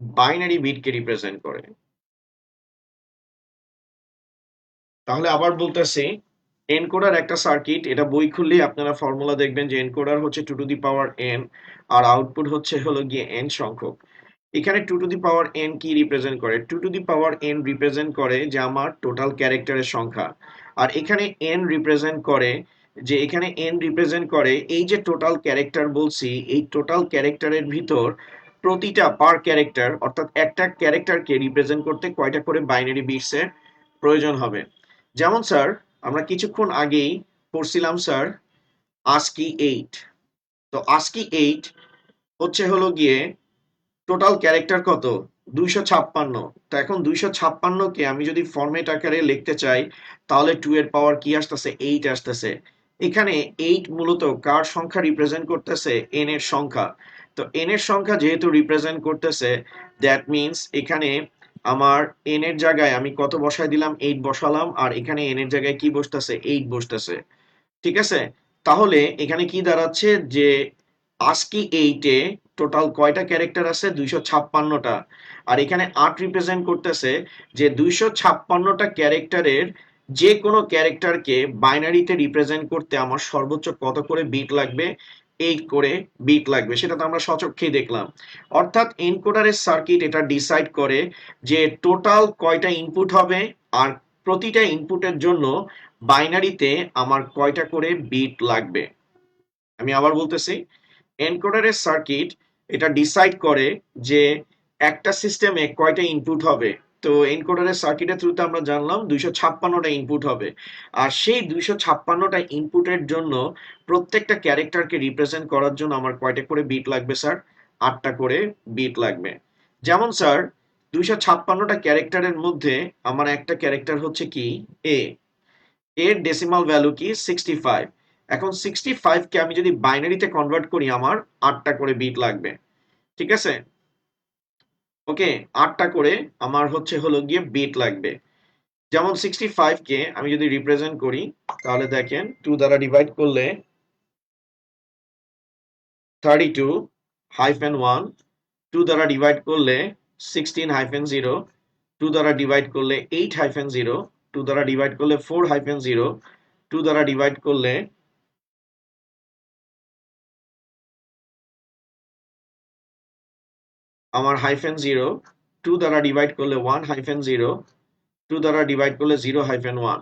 বাইনারি বিটকে রিপ্রেজেন্ট করে। তাহলে আবার বলতেছি, এনকোডার একটা সার্কিট, এটা বই খুললেই আপনারা ফর্মুলা দেখবেন যে এনকোডার হচ্ছে 2 টু দি পাওয়ার n, আর আউটপুট হচ্ছে হলো গিয়ে n সংখ্যক। এখানে 2 টু দি পাওয়ার n কি রিপ্রেজেন্ট করে? 2 to the power n represent করে যে আমার টোটাল ক্যারেক্টারের সংখ্যা। আর এখানে n রিপ্রেজেন্ট করে যে, এখানে n রিপ্রেজেন্ট করে এই যে টোটাল ক্যারেক্টার বলছি, এই টোটাল ক্যারেক্টারের ভিতর প্রতিটা পার ক্যারেক্টার, অর্থাৎ একটা ক্যারেক্টারকে রিপ্রেজেন্ট করতে কয়টা করে বাইনারি বিটসের প্রয়োজন হবে। যেমন স্যার আমরা কিছুক্ষণ আগেই পড়ছিলাম স্যার ASCII 8। তো ASCII 8 হচ্ছে হলো গিয়ে টোটাল ক্যারেক্টার কত, 256। তো এখন 256 কে আমি যদি ফরম্যাট আকারে লিখতে চাই, তাহলে 2 এর পাওয়ার কি আসতেছে, 8 আসতেছে। এখানে 8 মূলত কার সংখ্যা রিপ্রেজেন্ট করতেছে, n এর সংখ্যা। তো n এর সংখ্যা যেহেতু রিপ্রেজেন্ট করতেছে, দ্যাট মিন্স এখানে আমার n এর জায়গায় আমি কত বসাই দিলাম, 8 বসালাম, আর এখানে n এর জায়গায় কি বসতেছে, 8 বসতেছে। ঠিক আছে? তাহলে এখানে কি দাঁড়াচ্ছে যে ASCII 8 এ টোটাল কয়টা ক্যারেক্টার আছে, 256টা। আর এখানে 8 রিপ্রেজেন্ট করতেছে যে 256টা ক্যারেক্টারের যে কোনো ক্যারেক্টারকে বাইনারিতে রিপ্রেজেন্ট করতে আমার সর্বোচ্চ কত করে বিট লাগবে, 8 করে বিট লাগবে। সেটা তো আমরা সচক্ষেই দেখলাম। অর্থাৎ এনকোডারের সার্কিট এটা ডিসাইড করে যে টোটাল কয়টা ইনপুট হবে, আর প্রতিটা ইনপুটের জন্য বাইনারিতে আমার কয়টা করে বিট লাগবে। আমি আবার বলতেছি, এনকোডারের সার্কিট এটা ডিসাইড করে যে একটা সিস্টেমে কয়টা ইনপুট হবে। তো এনকোডারের সার্কিটের থ্রুতে আমরা জানলাম 256টা ইনপুট হবে। আর সেই 256টা ইনপুটের জন্য প্রত্যেকটা ক্যারেক্টারকে রিপ্রেজেন্ট করার জন্য আমার কয়টা করে বিট লাগবে স্যার, 8টা করে বিট লাগবে। যেমন স্যার 256টা ক্যারেক্টারের মধ্যে আমার একটা ক্যারেক্টার হচ্ছে কি, এ, এর ডেসিমাল ভ্যালু কি, 65। এখন 65 কে আমি যদি বাইনারিতে কনভার্ট করি, আমার 8টা করে বিট লাগবে। ঠিক আছে? ওকে, 8টা করে আমার হচ্ছে হলো গিয়ে বিট লাগবে। যেমন 65 কে আমি যদি রিপ্রেজেন্ট করি, তাহলে দেখেন 2 দ্বারা ডিভাইড করলে 32-1, 2 দ্বারা ডিভাইড করলে 16-0, 2 দ্বারা ডিভাইড করলে 8-0, 2 দ্বারা ডিভাইড করলে 4-0, 2 দ্বারা ডিভাইড করলে আমার -0, 2 দ্বারা ডিভাইড করলে 1-0, 2 দ্বারা ডিভাইড করলে 0-1।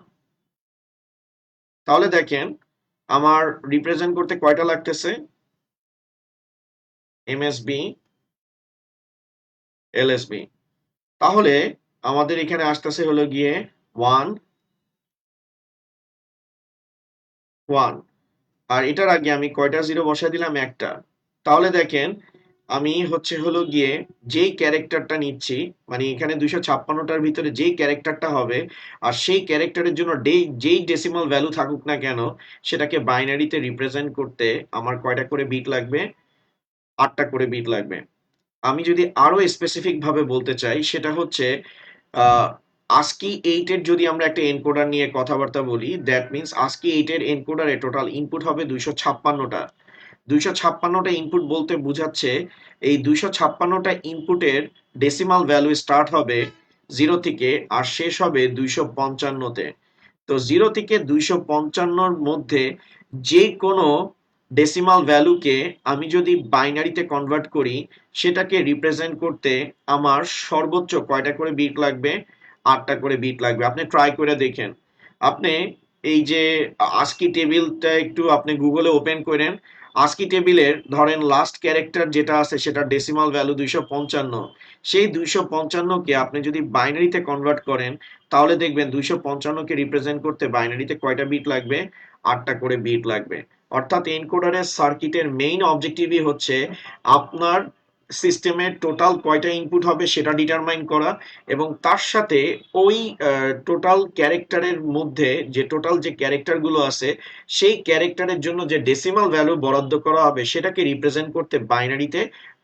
তাহলে দেখেন আমার রিপ্রেজেন্ট করতে কয়টা লাগতেছে, এমএসবি, এলএসবি। তাহলে আমাদের এখানে আসতেছে হলো গিয়ে 1 1, আর এটার আগে আমি কয়টা জিরো বসাই দিলাম, একটা। তাহলে দেখেন আমি হচ্ছে হলো গিয়ে যেই ক্যারেক্টারটা নিচ্ছি, মানে এখানে 256টার ভিতরে যেই ক্যারেক্টারটা হবে, আর সেই ক্যারেক্টারের জন্য যেই ডেসিমাল ভ্যালু থাকুক না কেন, সেটাকে বাইনারিতে রিপ্রেজেন্ট করতে আমার কয়টা করে বিট লাগবে, 8টা করে বিট লাগবে। আমি যদি আরো স্পেসিফিক ভাবে বলতে চাই, সেটা হচ্ছে ASCII 8 এর যদি আমরা একটা এনকোডার নিয়ে কথাবার্তা বলি, দ্যাট মিন্স ASCII 8 এর এনকোডারে টোটাল ইনপুট হবে 256টা। 256টা ইনপুট বলতে বোঝাচ্ছে এই 256টা ইনপুটের ডেসিমাল ভ্যালু স্টার্ট হবে 0 থেকে, আর শেষ হবে 255-তে। তো 0 থেকে 255-র মধ্যে যে কোনো ডেসিমাল ভ্যালুকে আমি যদি বাইনারিতে কনভার্ট করি, সেটাকে রিপ্রেজেন্ট করতে আমার সর্বোচ্চ কয়টা করে বিট লাগবে, 8টা করে বিট লাগবে। আপনি ট্রাই করে দেখেন। আপনি এই যে ASCII টেবিলটা একটু আপনি গুগলে ওপেন করেন। ASCII টেবিলের ধরেন লাস্ট ক্যারেক্টার যেটা আছে সেটা ডেসিমাল ভ্যালু 255। সেই 255 কে আপনি যদি বাইনারিতে কনভার্ট করেন তাহলে দেখবেন 255 কে রিপ্রেজেন্ট করতে বাইনারিতে কয়টা বিট লাগবে? 8টা করে বিট লাগবে। অর্থাৎ এনকোডারের সার্কিটের মেইন অবজেক্টিভই হচ্ছে আপনার সিস্টেমের টোটাল কয়টা ইনপুট হবে সেটা ডিটারমাইন করা, এবং তার সাথে ওই টোটাল ক্যারেক্টারের মধ্যে যে টোটাল যে ক্যারেক্টারগুলো আছে সেই ক্যারেক্টারের জন্য যে ডেসিমাল ভ্যালু বরাদ্দ করা হবে সেটাকে রিপ্রেজেন্ট করতে বাইনারিতে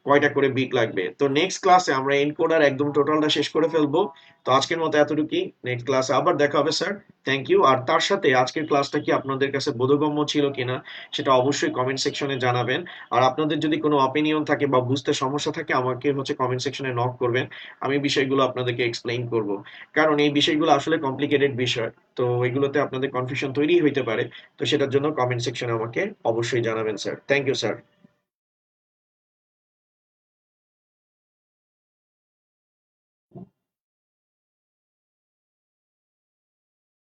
কয়টা করে বিট লাগবে। তো নেক্সট ক্লাসে আমরা এনকোডার একদম টোটালটা শেষ করে ফেলবো। তো আজকের মতো এতটুকুই। নেক্সট ক্লাসে আবার দেখা হবে স্যার। Thank you. আর তার সাথে আজকের ক্লাসটা কি আপনাদের কাছে বোধগম্য ছিল কিনা সেটা অবশ্যই কমেন্ট সেকশনে জানাবেন। আর আপনাদের যদি কোনো অপিনিয়ন থাকে বা বুঝতে সমস্যা থাকে আমাকে হচ্ছে কমেন্ট সেকশনে নক করবেন। আমি বিষয়গুলো আপনাদেরকে এক্সপ্লেইন করব, কারণ এই বিষয়গুলো আসলে কমপ্লিকেটেড বিষয়। তো এগুলোতে আপনাদের কনফিউশন তৈরি হইতে পারে। তো সেটার জন্য কমেন্ট সেকশনে আমাকে অবশ্যই জানাবেন স্যার। Thank you sir.